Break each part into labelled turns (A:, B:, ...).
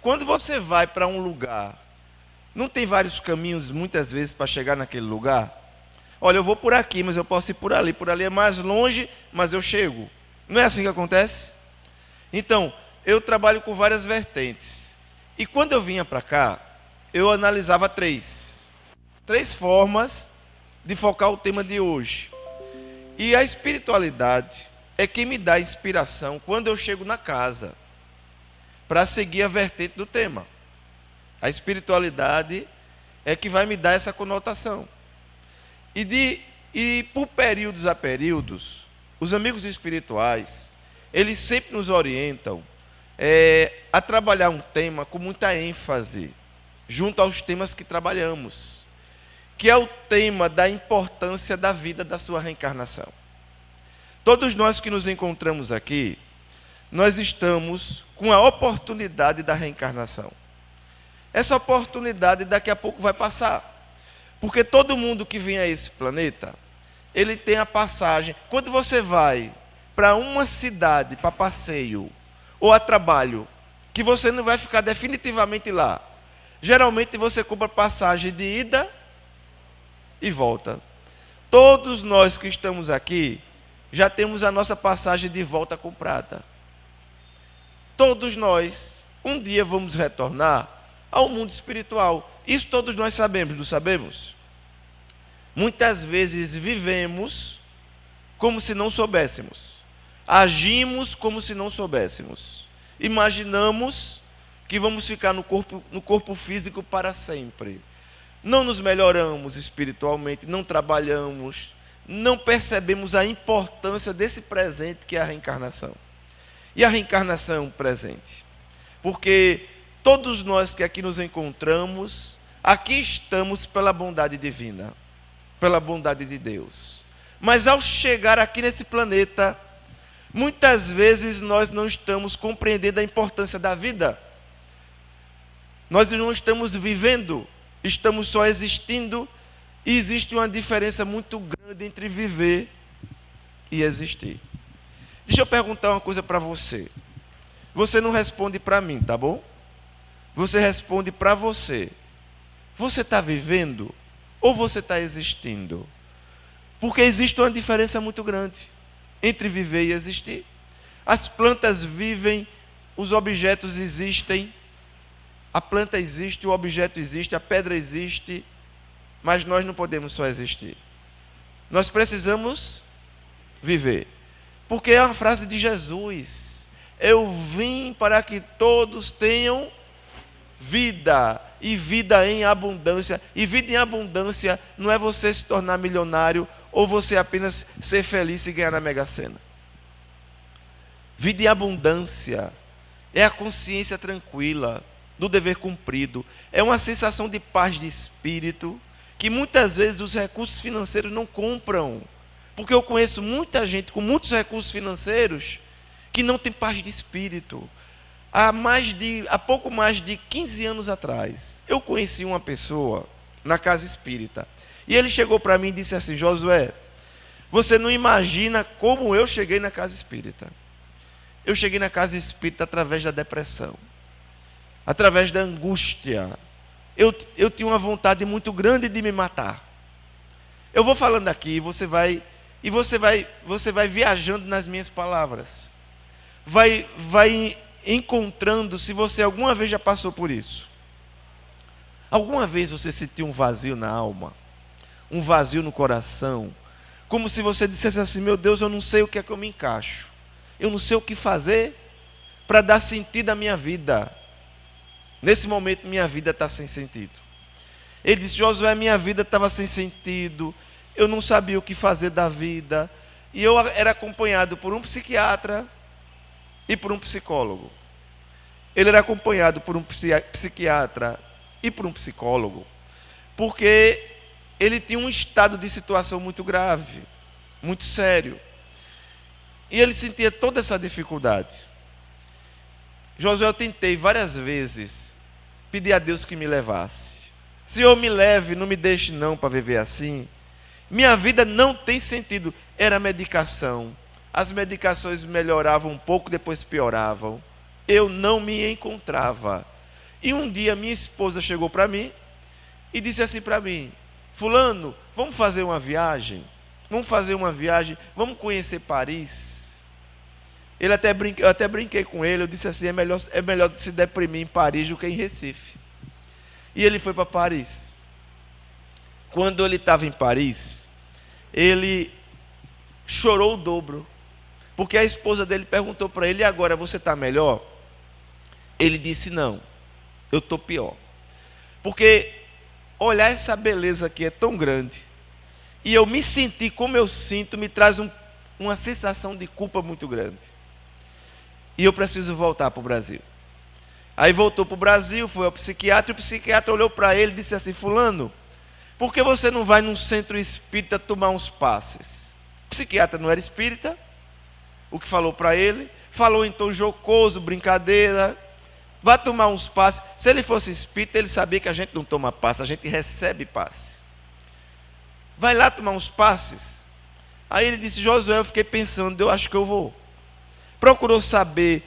A: quando você vai para um lugar, não tem vários caminhos muitas vezes para chegar naquele lugar? Olha, eu vou por aqui, mas eu posso ir por ali é mais longe, mas eu chego. Não é assim que acontece? Então, eu trabalho com várias vertentes. E quando eu vinha para cá, eu analisava três formas de focar o tema de hoje. E a espiritualidade é quem me dá inspiração quando eu chego na casa, para seguir a vertente do tema. A espiritualidade é que vai me dar essa conotação. E por períodos a períodos, os amigos espirituais, eles sempre nos orientam a trabalhar um tema com muita ênfase, junto aos temas que trabalhamos, que é o tema da importância da vida, da sua reencarnação. Todos nós que nos encontramos aqui, nós estamos com a oportunidade da reencarnação. Essa oportunidade daqui a pouco vai passar. Porque todo mundo que vem a esse planeta, ele tem a passagem. Quando você vai para uma cidade, para passeio ou a trabalho, que você não vai ficar definitivamente lá, geralmente você compra passagem de ida e volta. Todos nós que estamos aqui, já temos a nossa passagem de volta comprada. Todos nós, um dia vamos retornar ao mundo espiritual. Isso todos nós sabemos, não sabemos? Muitas vezes vivemos como se não soubéssemos. Agimos como se não soubéssemos. Imaginamos que vamos ficar no corpo físico para sempre. Não nos melhoramos espiritualmente, não trabalhamos, não percebemos a importância desse presente que é a reencarnação. E a reencarnação é um presente. Porque todos nós que aqui nos encontramos, aqui estamos pela bondade divina, pela bondade de Deus. Mas ao chegar aqui nesse planeta, muitas vezes nós não estamos compreendendo a importância da vida. Nós não estamos vivendo, estamos só existindo, e existe uma diferença muito grande entre viver e existir. Deixa eu perguntar uma coisa para você. Você não responde para mim, tá bom? Você responde para você. Você está vivendo ou você está existindo? Porque existe uma diferença muito grande entre viver e existir. As plantas vivem, os objetos existem. A planta existe, o objeto existe, a pedra existe. Mas nós não podemos só existir. Nós precisamos viver. Porque é uma frase de Jesus. Eu vim para que todos tenham vida, e vida em abundância. E vida em abundância não é você se tornar milionário ou você apenas ser feliz e ganhar na Mega Sena. Vida em abundância é a consciência tranquila do dever cumprido. É uma sensação de paz de espírito que muitas vezes os recursos financeiros não compram. Porque eu conheço muita gente com muitos recursos financeiros que não tem paz de espírito. Há pouco mais de 15 anos atrás, eu conheci uma pessoa na casa espírita. E ele chegou para mim e disse assim: Josué, você não imagina como eu cheguei na casa espírita. Eu cheguei na casa espírita através da depressão, através da angústia. Eu tinha uma vontade muito grande de me matar. Eu vou falando aqui, você vai viajando nas minhas palavras. Vai encontrando, se você alguma vez já passou por isso. Alguma vez você sentiu um vazio na alma, um vazio no coração, como se você dissesse assim: meu Deus, eu não sei o que é que eu me encaixo, eu não sei o que fazer para dar sentido à minha vida. Nesse momento minha vida está sem sentido. Ele disse: Josué, minha vida estava sem sentido, eu não sabia o que fazer da vida, e eu era acompanhado por um psiquiatra e por um psicólogo. Ele era acompanhado por um psiquiatra e por um psicólogo, porque ele tinha um estado de situação muito grave, muito sério. E ele sentia toda essa dificuldade. Josué, eu tentei várias vezes pedir a Deus que me levasse. Senhor, me leve, não me deixe não para viver assim. Minha vida não tem sentido. Era medicação. As medicações melhoravam um pouco, depois pioravam. Eu não me encontrava. E um dia minha esposa chegou para mim e disse assim para mim: fulano, vamos fazer uma viagem? Vamos fazer uma viagem, vamos conhecer Paris. Eu até brinquei com ele, eu disse assim: é melhor se deprimir em Paris do que em Recife. E ele foi para Paris. Quando ele estava em Paris, ele chorou o dobro, porque a esposa dele perguntou para ele: e agora, você está melhor? Ele disse: não, eu estou pior. Porque olhar essa beleza aqui é tão grande, e eu me sentir como eu sinto, me traz uma sensação de culpa muito grande. E eu preciso voltar para o Brasil. Aí voltou para o Brasil, foi ao psiquiatra, e o psiquiatra olhou para ele e disse assim: fulano, por que você não vai num centro espírita tomar uns passes? O psiquiatra não era espírita, o que falou para ele, falou em tom jocoso, brincadeira, vá tomar uns passes. Se ele fosse espírita, ele sabia que a gente não toma passe, a gente recebe passe. Vai lá tomar uns passes. Aí ele disse: Josué, eu fiquei pensando, eu acho que eu vou. Procurou saber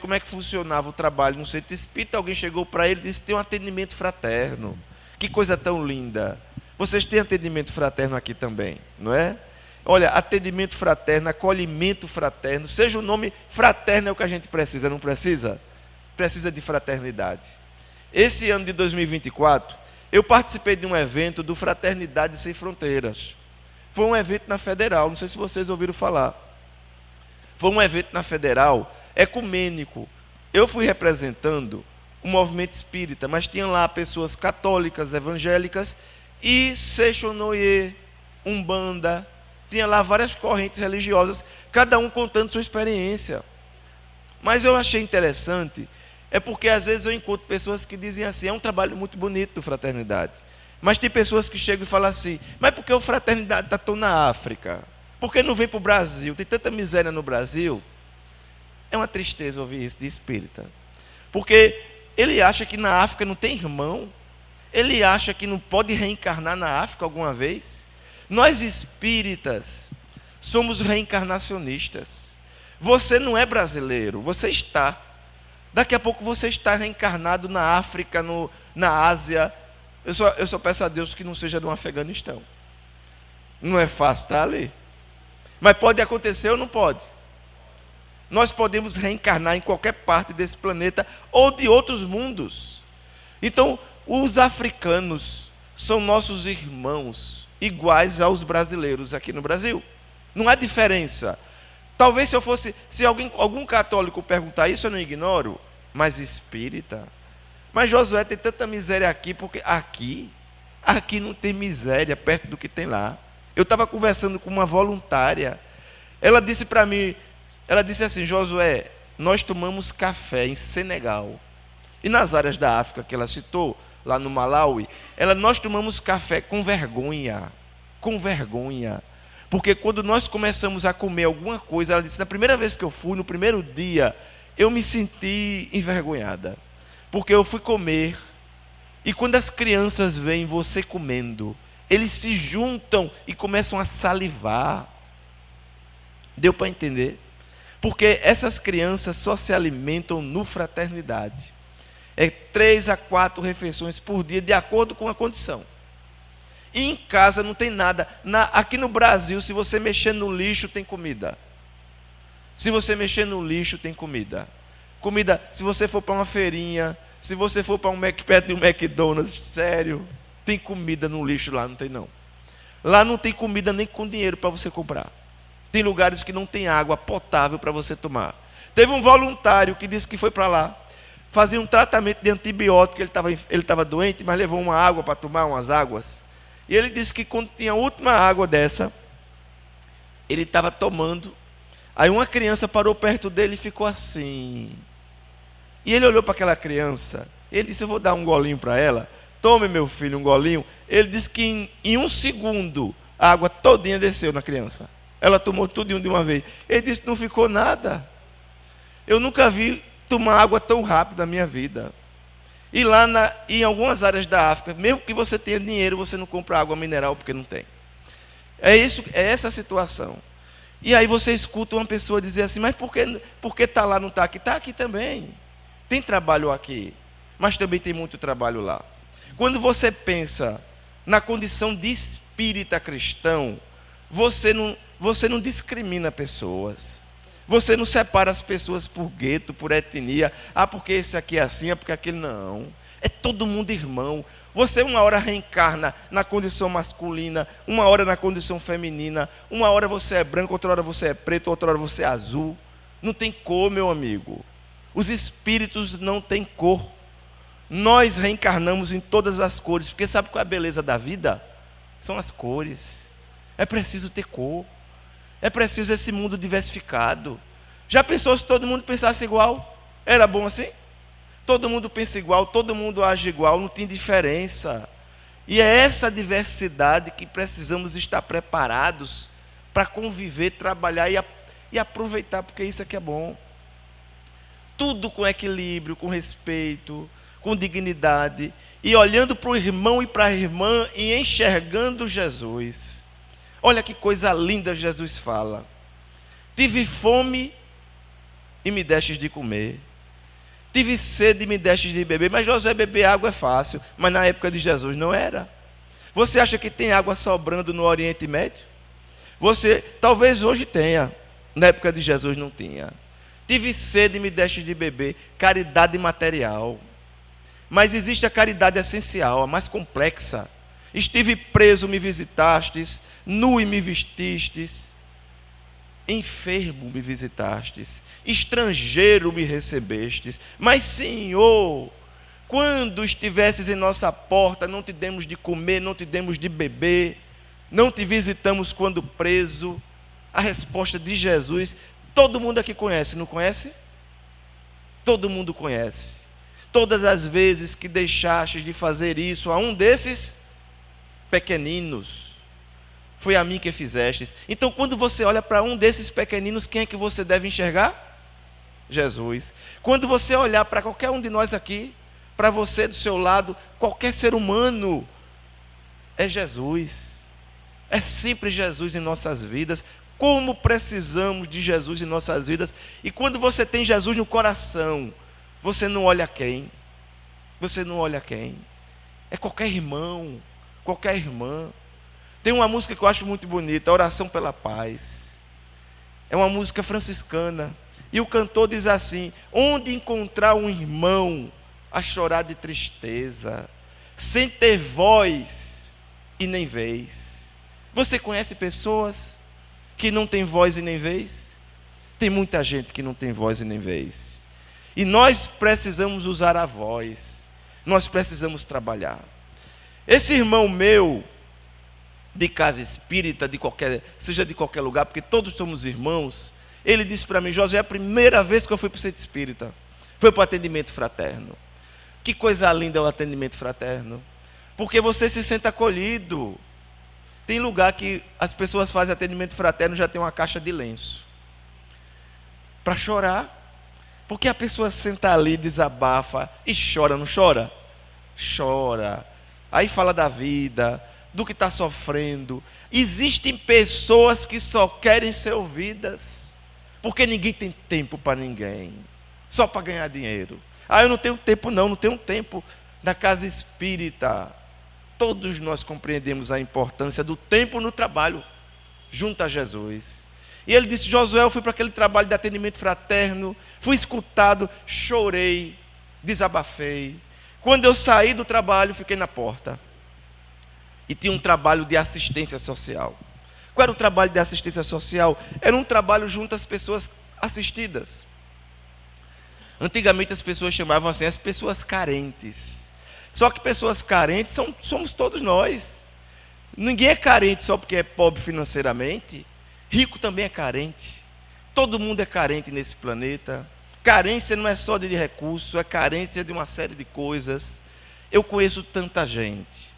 A: como é que funcionava o trabalho no centro espírita. Alguém chegou para ele e disse: tem um atendimento fraterno. Que coisa tão linda. Vocês têm atendimento fraterno aqui também, não é? Olha, atendimento fraterno, acolhimento fraterno, seja o nome fraterno, é o que a gente precisa, não precisa? Precisa de fraternidade. Esse ano de 2024, eu participei de um evento do Fraternidade Sem Fronteiras. Foi um evento na Federal, não sei se vocês ouviram falar. Foi um evento na Federal, ecumênico. Eu fui representando o movimento espírita, mas tinha lá pessoas católicas, evangélicas e Seixonoye, Umbanda. Tinha lá várias correntes religiosas, cada um contando sua experiência. Mas eu achei interessante, é porque às vezes eu encontro pessoas que dizem assim: é um trabalho muito bonito do Fraternidade. Mas tem pessoas que chegam e falam assim: mas por que o Fraternidade está tão na África? Por que não vem para o Brasil? Tem tanta miséria no Brasil. É uma tristeza ouvir isso de espírita. Porque ele acha que na África não tem irmão. Ele acha que não pode reencarnar na África alguma vez. Nós espíritas somos reencarnacionistas. Você não é brasileiro, você está. Daqui a pouco você está reencarnado na África, na Ásia. Eu só peço a Deus que não seja do Afeganistão. Não é fácil estar ali. Mas pode acontecer ou não pode? Nós podemos reencarnar em qualquer parte desse planeta ou de outros mundos. Então, os africanos são nossos irmãos, iguais aos brasileiros aqui no Brasil. Não há diferença. Talvez se algum católico perguntar isso, eu não ignoro, mas espírita. Mas Josué, tem tanta miséria aqui, porque aqui não tem miséria perto do que tem lá. Eu estava conversando com uma voluntária, ela disse para mim, ela disse assim: Josué, nós tomamos café em Senegal, e nas áreas da África que ela citou, lá no Malawi, nós tomamos café com vergonha, porque quando nós começamos a comer alguma coisa, ela disse, na primeira vez que eu fui, no primeiro dia, eu me senti envergonhada, porque eu fui comer, e quando as crianças veem você comendo, eles se juntam e começam a salivar. Deu para entender? Porque essas crianças só se alimentam no Fraternidade. É 3 a 4 refeições por dia, de acordo com a condição. E em casa não tem nada. Aqui no Brasil, se você mexer no lixo, tem comida. Se você mexer no lixo, tem comida. Comida, se você for para uma feirinha, se você for para perto de um McDonald's, sério, tem comida no lixo lá, não tem não. Lá não tem comida nem com dinheiro para você comprar. Tem lugares que não tem água potável para você tomar. Teve um voluntário que disse que foi para lá, fazia um tratamento de antibiótico, ele estava doente, mas levou uma água para tomar, umas águas. E ele disse que quando tinha a última água dessa, ele estava tomando. Aí uma criança parou perto dele e ficou assim. E ele olhou para aquela criança, ele disse: eu vou dar um golinho para ela. Tome, meu filho, um golinho. Ele disse que em 1 segundo a água todinha desceu na criança. Ela tomou tudo de uma vez. Ele disse: não ficou nada. Eu nunca vi tomar água tão rápido na minha vida. E lá em algumas áreas da África, mesmo que você tenha dinheiro, você não compra água mineral porque não tem. É essa a situação. E aí você escuta uma pessoa dizer assim: mas por que está lá, não está aqui? Está aqui também. Tem trabalho aqui. mas também tem muito trabalho lá. Quando você pensa na condição de espírita cristão, você não discrimina pessoas. Você não separa as pessoas por gueto, por etnia. Ah, porque esse aqui é assim, é porque aquele não. É todo mundo irmão. Você uma hora reencarna na condição masculina, uma hora na condição feminina, uma hora você é branco, outra hora você é preto, outra hora você é azul. Não tem cor, meu amigo. Os espíritos não têm cor. Nós reencarnamos em todas as cores, porque sabe qual é a beleza da vida? São as cores. É preciso ter cor. É preciso esse mundo diversificado. Já pensou se todo mundo pensasse igual? Era bom assim? Todo mundo pensa igual, todo mundo age igual, não tem diferença. E é essa diversidade que precisamos estar preparados para conviver, trabalhar e aproveitar, porque isso aqui é bom. Tudo com equilíbrio, com respeito, com dignidade, e olhando para o irmão e para a irmã e enxergando Jesus. Olha que coisa linda Jesus fala. Tive fome e me destes de comer. Tive sede e me destes de beber. Mas Josué, beber água é fácil, mas na época de Jesus não era. Você acha que tem água sobrando no Oriente Médio? Talvez hoje tenha, na época de Jesus não tinha. Tive sede e me destes de beber. Caridade material. Mas existe a caridade essencial, a mais complexa. Estive preso, me visitastes, nu e me vestistes, enfermo me visitastes, estrangeiro me recebestes. Mas, Senhor, quando estivesses em nossa porta, não te demos de comer, não te demos de beber, não te visitamos quando preso. A resposta de Jesus, todo mundo aqui conhece, não conhece? Todo mundo conhece. Todas as vezes que deixastes de fazer isso a um desses pequeninos, foi a mim que fizestes. Então, quando você olha para um desses pequeninos, quem é que você deve enxergar? Jesus. Quando você olhar para qualquer um de nós aqui, para você do seu lado, qualquer ser humano, é Jesus. É sempre Jesus em nossas vidas. Como precisamos de Jesus em nossas vidas. E quando você tem Jesus no coração, você não olha quem? Você não olha quem? É qualquer irmão, qualquer irmã. Tem uma música que eu acho muito bonita, Oração pela Paz. É uma música franciscana. E o cantor diz assim: onde encontrar um irmão a chorar de tristeza, sem ter voz e nem vez? Você conhece pessoas que não têm voz e nem vez? Tem muita gente que não tem voz e nem vez. E nós precisamos usar a voz. Nós precisamos trabalhar. Esse irmão meu, de casa espírita, seja de qualquer lugar, porque todos somos irmãos, ele disse para mim: José, é a primeira vez que eu fui para o centro espírita. Foi para o atendimento fraterno. Que coisa linda é o atendimento fraterno. Porque você se sente acolhido. Tem lugar que as pessoas fazem atendimento fraterno, já tem uma caixa de lenço para chorar. Porque a pessoa senta ali, desabafa e chora, não chora? Chora. Aí fala da vida, do que está sofrendo. Existem pessoas que só querem ser ouvidas, porque ninguém tem tempo para ninguém, só para ganhar dinheiro. Ah, eu não tenho tempo não tenho tempo. Na casa espírita, todos nós compreendemos a importância do tempo no trabalho, junto a Jesus. E ele disse: Josué, eu fui para aquele trabalho de atendimento fraterno, fui escutado, chorei, desabafei. Quando eu saí do trabalho, fiquei na porta. E tinha um trabalho de assistência social. Qual era o trabalho de assistência social? Era um trabalho junto às pessoas assistidas. Antigamente as pessoas chamavam assim as pessoas carentes. Só que pessoas carentes somos todos nós. Ninguém é carente só porque é pobre financeiramente. Rico também é carente. Todo mundo é carente nesse planeta. Carência não é só de recurso, é carência de uma série de coisas. Eu conheço tanta gente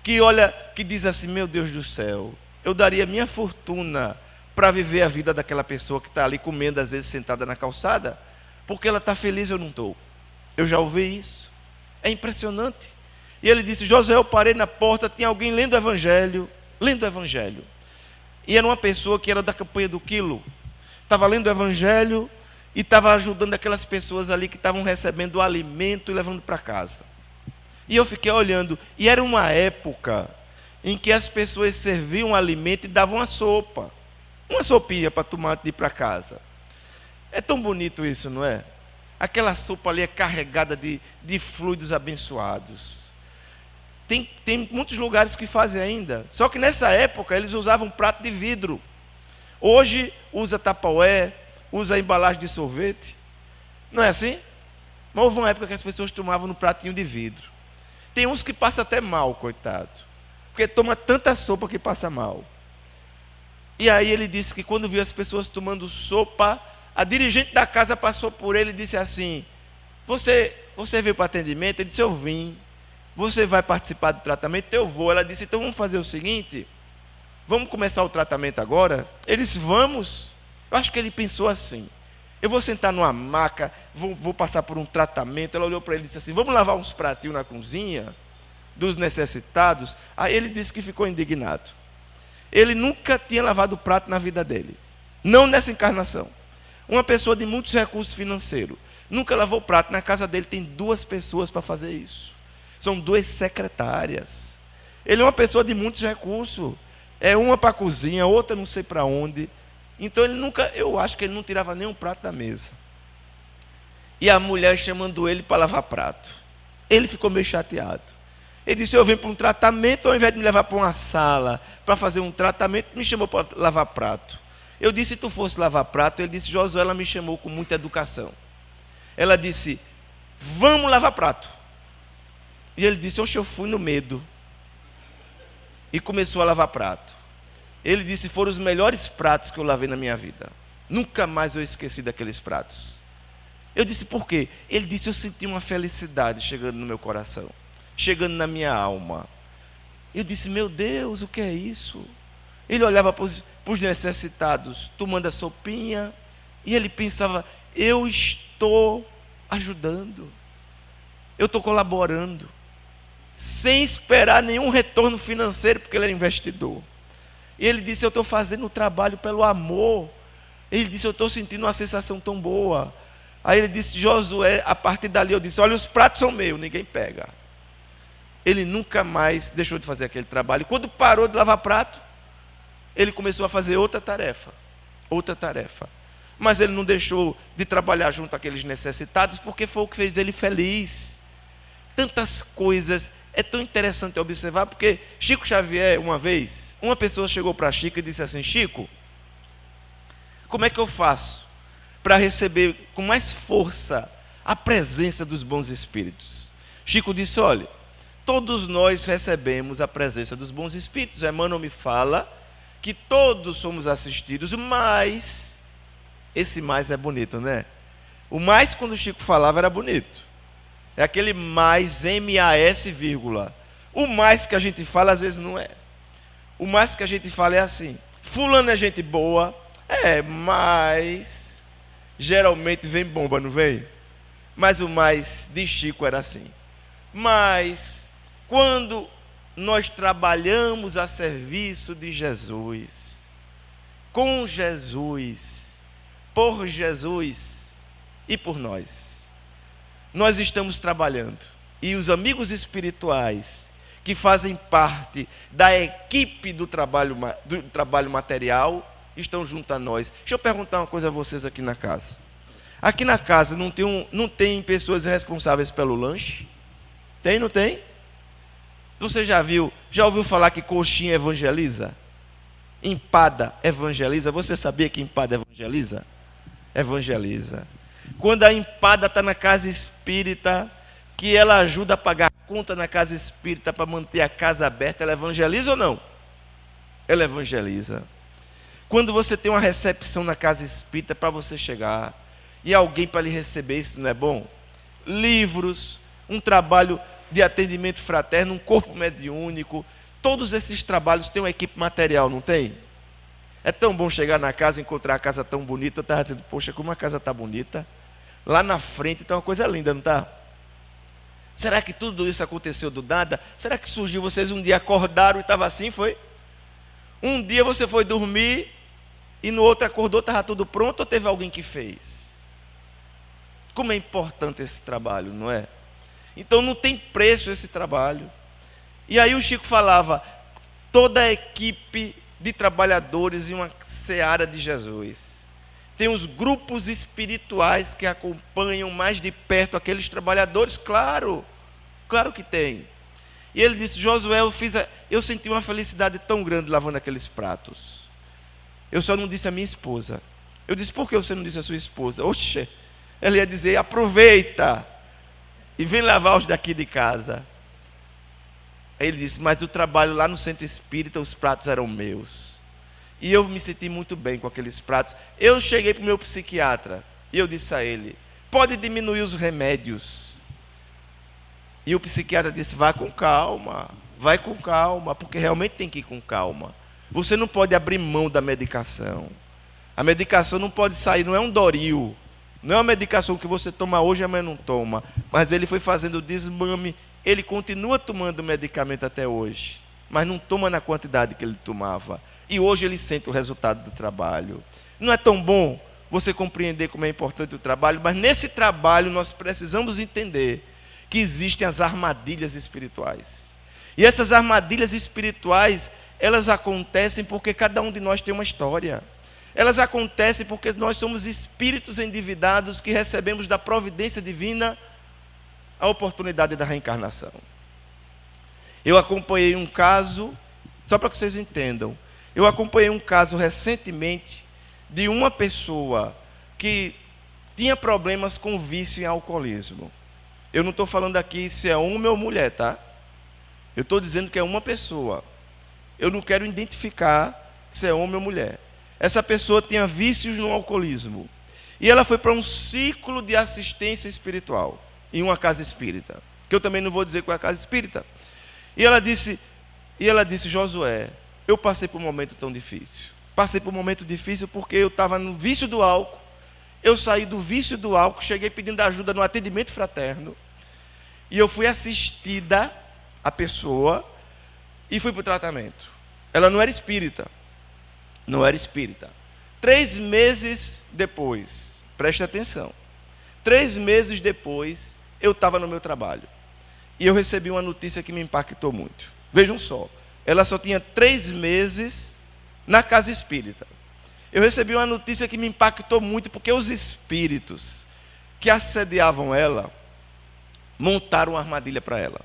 A: que diz assim: meu Deus do céu, eu daria minha fortuna para viver a vida daquela pessoa que está ali comendo, às vezes sentada na calçada, porque ela está feliz e eu não estou. Eu já ouvi isso. É impressionante. E ele disse: José, eu parei na porta, tinha alguém lendo o Evangelho. E era uma pessoa que era da campanha do Quilo. Estava lendo o Evangelho e estava ajudando aquelas pessoas ali que estavam recebendo o alimento e levando para casa. E eu fiquei olhando, e era uma época em que as pessoas serviam alimento e davam uma sopa, uma sopinha para tomar antes de ir para casa. É tão bonito isso, não é? Aquela sopa ali é carregada de fluidos abençoados. Tem muitos lugares que fazem ainda, só que nessa época eles usavam prato de vidro. Hoje usa Tupperware, usa embalagem de sorvete, não é assim? Mas houve uma época que as pessoas tomavam no pratinho de vidro. Tem uns que passam até mal, coitado, porque toma tanta sopa que passa mal. E aí ele disse que quando viu as pessoas tomando sopa, a dirigente da casa passou por ele e disse assim: você veio para atendimento? Ele disse: eu vim. Você vai participar do tratamento? Eu vou. Ela disse: então vamos fazer o seguinte, vamos começar o tratamento agora? Ele disse: vamos. Eu acho que ele pensou assim: eu vou sentar numa maca, vou passar por um tratamento. Ela olhou para ele e disse assim: vamos lavar uns pratinhos na cozinha dos necessitados? Aí ele disse que ficou indignado. Ele nunca tinha lavado prato na vida dele, não nessa encarnação. Uma pessoa de muitos recursos financeiros, nunca lavou prato. Na casa dele tem 2 pessoas para fazer isso. São 2 secretárias. Ele é uma pessoa de muitos recursos. É uma para a cozinha, outra não sei para onde. Então ele nunca, eu acho que ele não tirava nenhum prato da mesa. E a mulher chamando ele para lavar prato. Ele ficou meio chateado. Ele disse: eu venho para um tratamento, ao invés de me levar para uma sala para fazer um tratamento, me chamou para lavar prato. Eu disse: se tu fosse lavar prato. Ele disse: Josué, ela me chamou com muita educação. Ela disse: vamos lavar prato. E ele disse: oxe, eu fui no medo. E começou a lavar prato. Ele disse: foram os melhores pratos que eu lavei na minha vida. Nunca mais eu esqueci daqueles pratos. Eu disse: por quê? Ele disse: eu senti uma felicidade chegando no meu coração, chegando na minha alma. Eu disse: meu Deus, o que é isso? Ele olhava para os necessitados, tomando a sopinha, e ele pensava: eu estou ajudando, eu estou colaborando, sem esperar nenhum retorno financeiro, porque ele era investidor. E ele disse: eu estou fazendo o trabalho pelo amor. Ele disse: eu estou sentindo uma sensação tão boa. Aí ele disse: Josué, a partir dali eu disse: olha, os pratos são meus, ninguém pega. Ele nunca mais deixou de fazer aquele trabalho. E quando parou de lavar prato, ele começou a fazer outra tarefa. Outra tarefa. Mas ele não deixou de trabalhar junto àqueles necessitados, porque foi o que fez ele feliz. Tantas coisas. É tão interessante observar, porque Chico Xavier, uma vez, uma pessoa chegou para Chico e disse assim: Chico, como é que eu faço para receber com mais força a presença dos bons espíritos? Chico disse: olha, todos nós recebemos a presença dos bons espíritos. Emmanuel me fala que todos somos assistidos, mas esse mais é bonito, né? O mais, quando o Chico falava, era bonito. É aquele mais, M-A-S, vírgula. O mais que a gente fala, às vezes, não é. O mais que a gente fala é assim: fulano é gente boa, mas geralmente vem bomba, não vem? Mas o mais de Chico era assim: mas quando nós trabalhamos a serviço de Jesus, com Jesus, por Jesus e por nós estamos trabalhando. E os amigos espirituais que fazem parte da equipe do trabalho material estão junto a nós. Deixa eu perguntar uma coisa a vocês aqui na casa. Aqui na casa não tem pessoas responsáveis pelo lanche? Tem, não tem? Você já ouviu falar que coxinha evangeliza? Empada evangeliza? Você sabia que empada evangeliza? Evangeliza. Quando a empada está na casa espírita, que ela ajuda a pagar a conta na casa espírita para manter a casa aberta, ela evangeliza ou não? Ela evangeliza. Quando você tem uma recepção na casa espírita para você chegar, e alguém para lhe receber, isso não é bom? Livros, um trabalho de atendimento fraterno, um corpo mediúnico, todos esses trabalhos têm uma equipe material, não tem? É tão bom chegar na casa e encontrar a casa tão bonita. Eu estava dizendo: poxa, como a casa está bonita. Lá na frente está uma coisa linda, não está? Será que tudo isso aconteceu do nada? Será que surgiu, vocês um dia acordaram e estava assim, foi? Um dia você foi dormir e no outro acordou, estava tudo pronto, ou teve alguém que fez? Como é importante esse trabalho, não é? Então não tem preço esse trabalho. E aí o Chico falava, toda a equipe de trabalhadores em uma seara de Jesus. Tem os grupos espirituais que acompanham mais de perto aqueles trabalhadores, claro que tem. E ele disse, Josué, eu senti uma felicidade tão grande lavando aqueles pratos. Eu só não disse à minha esposa. Eu disse, por que você não disse à sua esposa? Oxe, ela ia dizer, aproveita e vem lavar os daqui de casa. Aí ele disse, mas o trabalho lá no centro espírita, os pratos eram meus. E eu me senti muito bem com aqueles pratos. Eu cheguei para o meu psiquiatra e eu disse a ele, pode diminuir os remédios. E o psiquiatra disse, vai com calma, porque realmente tem que ir com calma. Você não pode abrir mão da medicação. A medicação não pode sair, não é um Doril. Não é uma medicação que você toma hoje e amanhã não toma. Mas ele foi fazendo o desmame. Ele continua tomando medicamento até hoje. Mas não toma na quantidade que ele tomava. E hoje ele sente o resultado do trabalho. Não é tão bom você compreender como é importante o trabalho, mas nesse trabalho nós precisamos entender que existem as armadilhas espirituais. E essas armadilhas espirituais, elas acontecem porque cada um de nós tem uma história. Elas acontecem porque nós somos espíritos endividados que recebemos da providência divina a oportunidade da reencarnação. Eu acompanhei um caso, só para que vocês entendam, eu acompanhei um caso recentemente de uma pessoa que tinha problemas com vício em alcoolismo. Eu não estou falando aqui se é homem ou mulher, tá? Eu estou dizendo que é uma pessoa. Eu não quero identificar se é homem ou mulher. Essa pessoa tinha vícios no alcoolismo. E ela foi para um ciclo de assistência espiritual, em uma casa espírita. Que eu também não vou dizer qual é a casa espírita. E ela disse, Josué, eu passei por um momento tão difícil. Passei por um momento difícil porque eu estava no vício do álcool. Eu saí do vício do álcool, cheguei pedindo ajuda no atendimento fraterno. E eu fui assistida, a pessoa, e fui para o tratamento. Ela não era espírita. Não era espírita. 3 meses depois, preste atenção. 3 meses depois, eu estava no meu trabalho. E eu recebi uma notícia que me impactou muito. Vejam só, ela só tinha 3 meses na casa espírita. Eu recebi uma notícia que me impactou muito, porque os espíritos que assediavam ela, montaram uma armadilha para ela.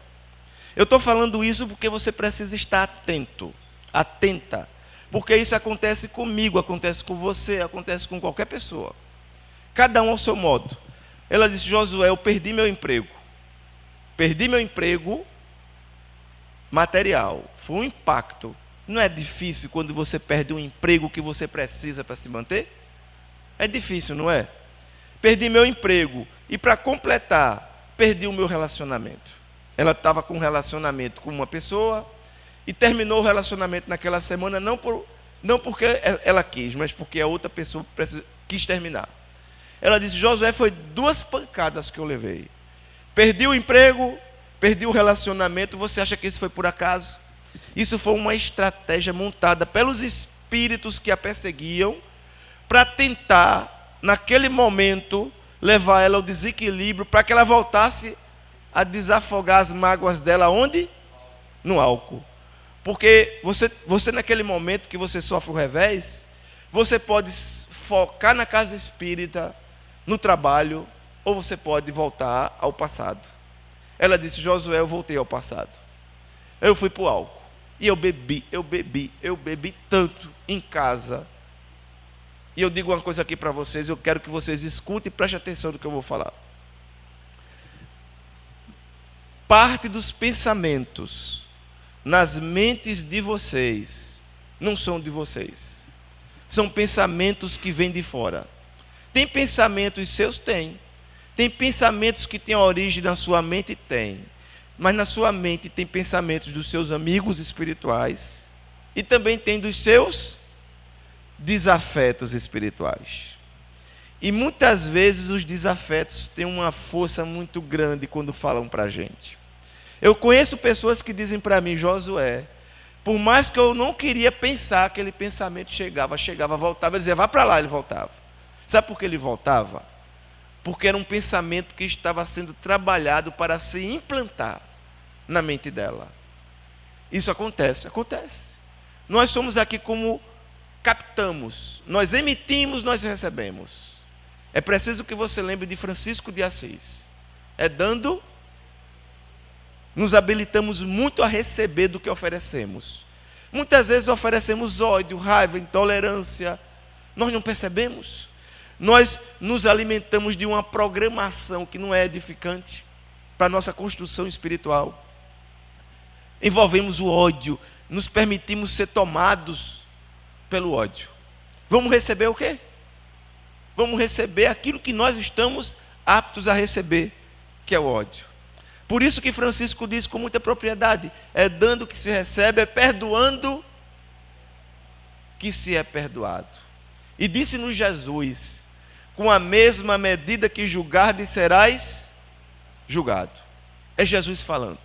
A: Eu estou falando isso porque você precisa estar atento, atenta. Porque isso acontece comigo, acontece com você, acontece com qualquer pessoa. Cada um ao seu modo. Ela disse, Josué, eu perdi meu emprego. Perdi meu emprego material. Foi um impacto. Não é difícil quando você perde um emprego que você precisa para se manter? É difícil, não é? Perdi meu emprego. E para completar, perdi o meu relacionamento. Ela estava com um relacionamento com uma pessoa e terminou o relacionamento naquela semana, não porque ela quis, mas porque a outra pessoa quis terminar. Ela disse, Josué, foi 2 pancadas que eu levei. Perdi o emprego, perdi o relacionamento. Você acha que isso foi por acaso? Isso foi uma estratégia montada pelos espíritos que a perseguiam para tentar, naquele momento, levar ela ao desequilíbrio para que ela voltasse a desafogar as mágoas dela onde? No álcool. Porque você naquele momento que você sofre o revés, você pode focar na casa espírita, no trabalho, ou você pode voltar ao passado. Ela disse, Josué, eu voltei ao passado. Eu fui para o álcool. E eu bebi tanto em casa. E eu digo uma coisa aqui para vocês, eu quero que vocês escutem e prestem atenção no que eu vou falar. Parte dos pensamentos nas mentes de vocês não são de vocês. São pensamentos que vêm de fora. Tem pensamentos seus? Tem. Tem pensamentos que têm origem na sua mente? Tem. Mas na sua mente tem pensamentos dos seus amigos espirituais e também tem dos seus desafetos espirituais. E muitas vezes os desafetos têm uma força muito grande quando falam para a gente. Eu conheço pessoas que dizem para mim, Josué, por mais que eu não queria pensar, aquele pensamento chegava, voltava, eu dizia, vá para lá, ele voltava. Sabe por que ele voltava? porque era um pensamento que estava sendo trabalhado para se implantar na mente dela. Isso acontece. Nós somos aqui como captamos, nós emitimos, nós recebemos. É preciso que você lembre de Francisco de Assis. Nos habilitamos muito a receber do que oferecemos. Muitas vezes oferecemos ódio, raiva, intolerância. Nós não percebemos. Nós nos alimentamos de uma programação que não é edificante para a nossa construção espiritual. Envolvemos o ódio, nos permitimos ser tomados pelo ódio. Vamos receber o quê? Vamos receber aquilo que nós estamos aptos a receber, que é o ódio. Por isso que Francisco diz com muita propriedade: é dando que se recebe, é perdoando que se é perdoado. E disse-nos Jesus: com a mesma medida que julgardes, serás julgado. É Jesus falando.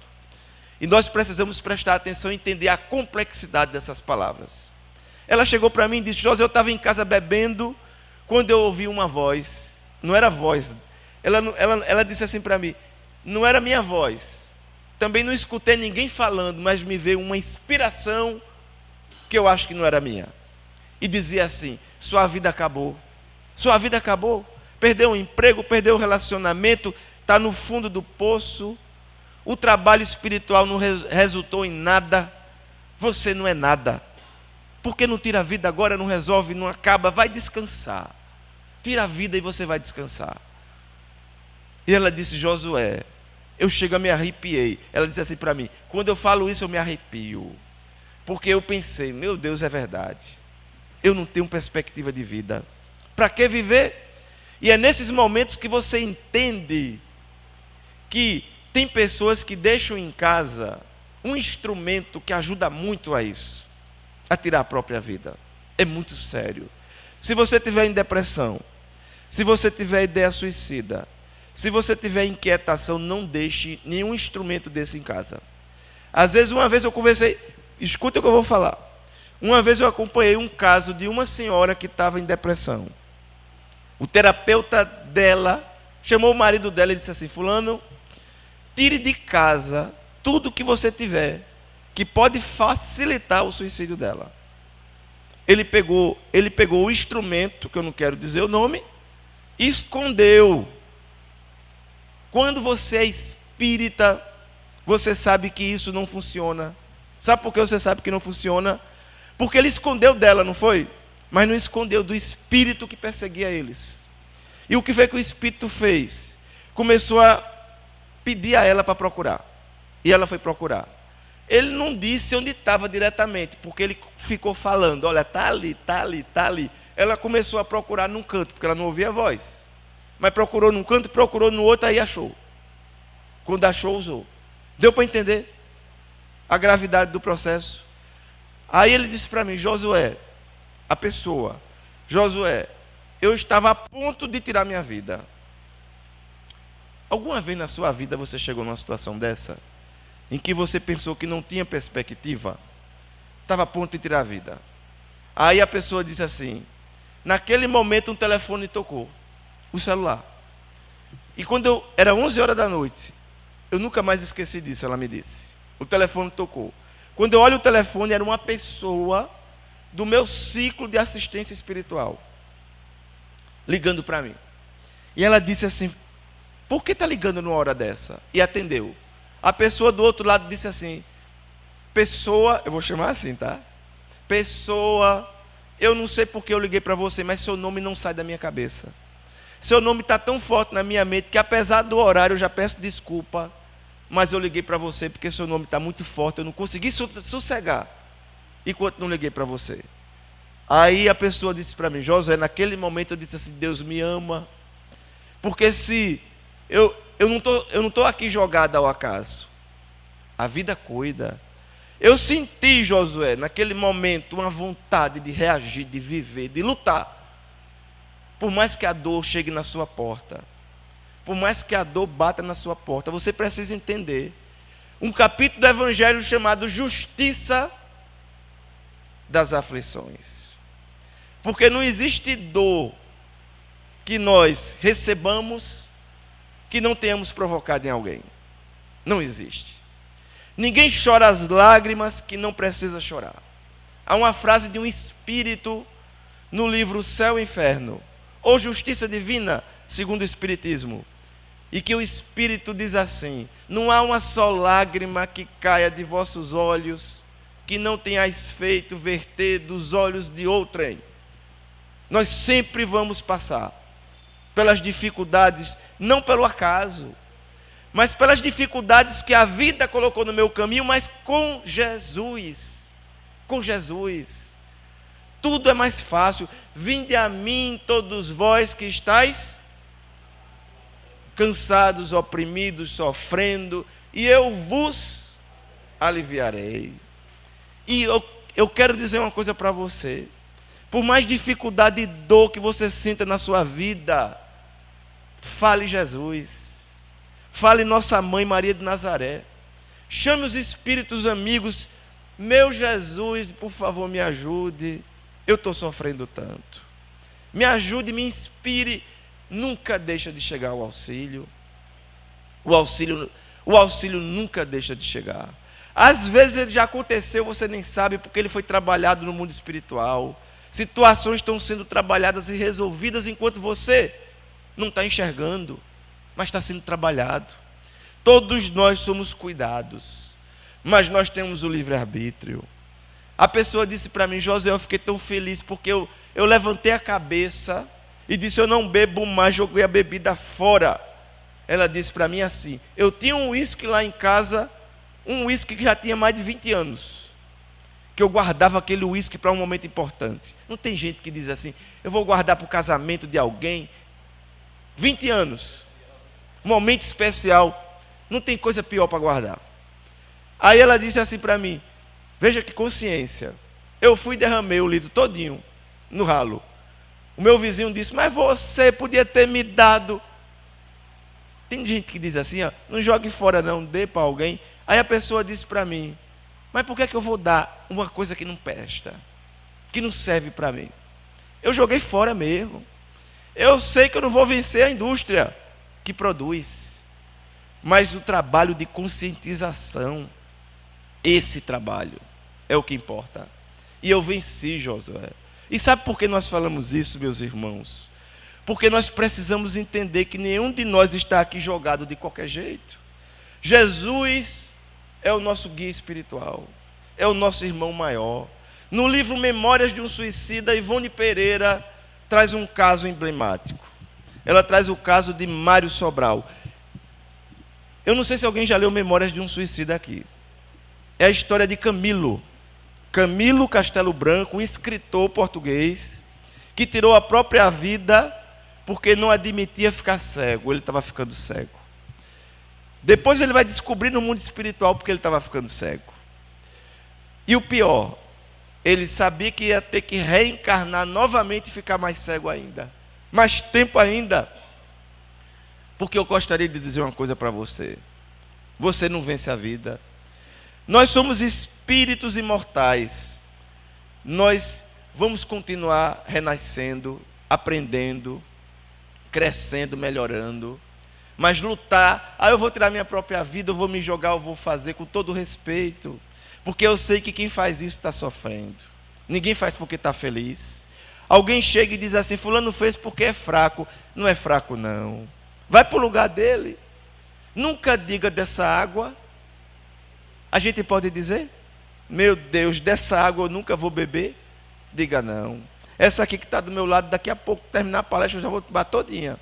A: E nós precisamos prestar atenção e entender a complexidade dessas palavras. Ela chegou para mim e disse: José, eu estava em casa bebendo, quando eu ouvi uma voz. Não era voz. Ela disse assim para mim: não era minha voz. Também não escutei ninguém falando, mas me veio uma inspiração que eu acho que não era minha. E dizia assim: sua vida acabou. Sua vida acabou. Perdeu o emprego, perdeu o relacionamento, está no fundo do poço. O trabalho espiritual não resultou em nada. Você não é nada. Por que não tira a vida agora, não resolve, não acaba? Vai descansar. Tira a vida e você vai descansar. E ela disse: Josué, eu chego a me arrepiei. Ela disse assim para mim: quando eu falo isso eu me arrepio. Porque eu pensei: meu Deus, é verdade. Eu não tenho perspectiva de vida. Para que viver? E é nesses momentos que você entende que tem pessoas que deixam em casa um instrumento que ajuda muito a isso, a tirar a própria vida. É muito sério. Se você tiver em depressão, se você tiver ideia suicida, se você tiver inquietação, não deixe nenhum instrumento desse em casa. Às vezes, uma vez eu conversei, escuta o que eu vou falar. Uma vez eu acompanhei um caso de uma senhora que estava em depressão. O terapeuta dela chamou o marido dela e disse assim: fulano, tire de casa tudo que você tiver que pode facilitar o suicídio dela. Ele pegou o instrumento, que eu não quero dizer o nome, e escondeu. Quando você é espírita, você sabe que isso não funciona. Sabe por que você sabe que não funciona? Porque ele escondeu dela, não foi? Mas não escondeu do espírito que perseguia eles. E o que foi que o espírito fez? Começou a pedir a ela para procurar. E ela foi procurar. Ele não disse onde estava diretamente, porque ele ficou falando: olha, está ali, está ali, está ali. Ela começou a procurar num canto, porque ela não ouvia a voz. Mas procurou num canto, procurou no outro, aí achou. Quando achou, usou. Deu para entender a gravidade do processo? Aí ele disse para mim: Josué, a pessoa, Josué, eu estava a ponto de tirar minha vida. Alguma vez na sua vida você chegou numa situação dessa, em que você pensou que não tinha perspectiva, estava a ponto de tirar a vida? Aí a pessoa disse assim: naquele momento um telefone tocou, o celular. E quando era 11 horas da noite, eu nunca mais esqueci disso, ela me disse. O telefone tocou. Quando eu olho o telefone, era uma pessoa do meu ciclo de assistência espiritual ligando para mim. E ela disse assim: por que está ligando numa hora dessa? E atendeu. A pessoa do outro lado disse assim: pessoa, eu vou chamar assim, tá? Pessoa, eu não sei porque eu liguei para você, mas seu nome não sai da minha cabeça. Seu nome está tão forte na minha mente que, apesar do horário, eu já peço desculpa, mas eu liguei para você porque seu nome está muito forte, eu não consegui sossegar enquanto não liguei para você. Aí a pessoa disse para mim: José, naquele momento eu disse assim: Deus me ama, porque se eu não estou aqui jogado ao acaso, a vida cuida. Eu senti, Josué, naquele momento, uma vontade de reagir, de viver, de lutar. Por mais que a dor chegue na sua porta, por mais que a dor bata na sua porta, você precisa entender um capítulo do Evangelho chamado Justiça das Aflições. Porque não existe dor que nós recebamos que não tenhamos provocado em alguém. Não existe. Ninguém chora as lágrimas que não precisa chorar. Há uma frase de um espírito no livro Céu e Inferno, ou Justiça Divina, segundo o Espiritismo, e que o Espírito diz assim: não há uma só lágrima que caia de vossos olhos que não tenhais feito verter dos olhos de outrem. Nós sempre vamos passar pelas dificuldades, não pelo acaso, mas pelas dificuldades que a vida colocou no meu caminho, mas com Jesus. Com Jesus. Tudo é mais fácil. Vinde a mim, todos vós que estáis cansados, oprimidos, sofrendo, e eu vos aliviarei. E eu quero dizer uma coisa para você. Por mais dificuldade e dor que você sinta na sua vida, fale Jesus. Fale nossa mãe Maria de Nazaré. Chame os espíritos amigos. Meu Jesus, por favor, me ajude. Eu estou sofrendo tanto. Me ajude, me inspire. Nunca deixa de chegar o auxílio. O auxílio nunca deixa de chegar. Às vezes ele já aconteceu, você nem sabe, porque ele foi trabalhado no mundo espiritual. Situações estão sendo trabalhadas e resolvidas enquanto você não está enxergando, mas está sendo trabalhado. Todos nós somos cuidados, mas nós temos o livre-arbítrio. A pessoa disse para mim: José, eu fiquei tão feliz porque eu levantei a cabeça e disse: eu não bebo mais, joguei a bebida fora. Ela disse para mim assim: eu tinha um uísque lá em casa, um uísque que já tinha mais de 20 anos, que eu guardava aquele uísque para um momento importante. Não tem gente que diz assim: eu vou guardar para o casamento de alguém. 20 anos, momento especial, não tem coisa pior para guardar. Aí ela disse assim para mim: veja que consciência, eu fui e derramei o litro todinho no ralo. O meu vizinho disse: mas você podia ter me dado. Tem gente que diz assim: ó, não jogue fora não, dê para alguém. Aí a pessoa disse para mim: mas por que eu vou dar uma coisa que não presta, que não serve para mim? Eu joguei fora mesmo. Eu sei que eu não vou vencer a indústria que produz, mas o trabalho de conscientização, esse trabalho é o que importa. E eu venci, Josué. E sabe por que nós falamos isso, meus irmãos? Porque nós precisamos entender que nenhum de nós está aqui jogado de qualquer jeito. Jesus é o nosso guia espiritual, é o nosso irmão maior. No livro Memórias de um Suicida, Ivone Pereira traz um caso emblemático. Ela traz o caso de Mário Sobral. Eu não sei se alguém já leu Memórias de um Suicida aqui. É a história de Camilo Castelo Branco, um escritor português, que tirou a própria vida porque não admitia ficar cego. Ele estava ficando cego. Depois ele vai descobrir no mundo espiritual porque ele estava ficando cego. E o pior, ele sabia que ia ter que reencarnar novamente e ficar mais cego ainda. Mais tempo ainda. Porque eu gostaria de dizer uma coisa para você. Você não vence a vida. Nós somos espíritos imortais. Nós vamos continuar renascendo, aprendendo, crescendo, melhorando. Mas lutar, eu vou tirar minha própria vida, eu vou me jogar, eu vou fazer com todo respeito. Porque eu sei que quem faz isso está sofrendo. Ninguém faz porque está feliz. Alguém chega e diz assim: fulano fez porque é fraco. Não é fraco não. Vai para o lugar dele. Nunca diga dessa água. A gente pode dizer: meu Deus, dessa água eu nunca vou beber. Diga não. Essa aqui que está do meu lado, daqui a pouco terminar a palestra eu já vou tomar todinha.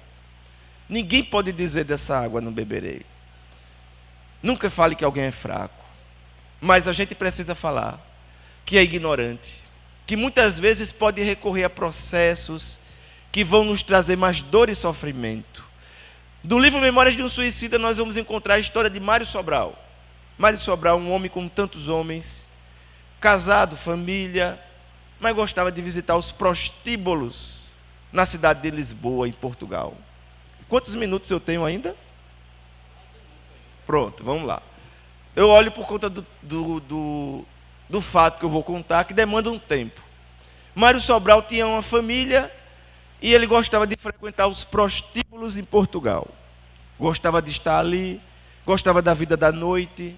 A: Ninguém pode dizer dessa água não beberei. Nunca fale que alguém é fraco. Mas a gente precisa falar que é ignorante, que muitas vezes pode recorrer a processos que vão nos trazer mais dor e sofrimento. Do livro Memórias de um Suicida nós vamos encontrar a história de Mário Sobral. Mário Sobral, um homem como tantos homens, casado, família, mas gostava de visitar os prostíbulos na cidade de Lisboa, em Portugal. Quantos minutos eu tenho ainda? Pronto, vamos lá. Eu olho por conta do fato que eu vou contar, que demanda um tempo. Mário Sobral tinha uma família E ele gostava de frequentar os prostíbulos em Portugal. Gostava de estar ali, gostava da vida da noite.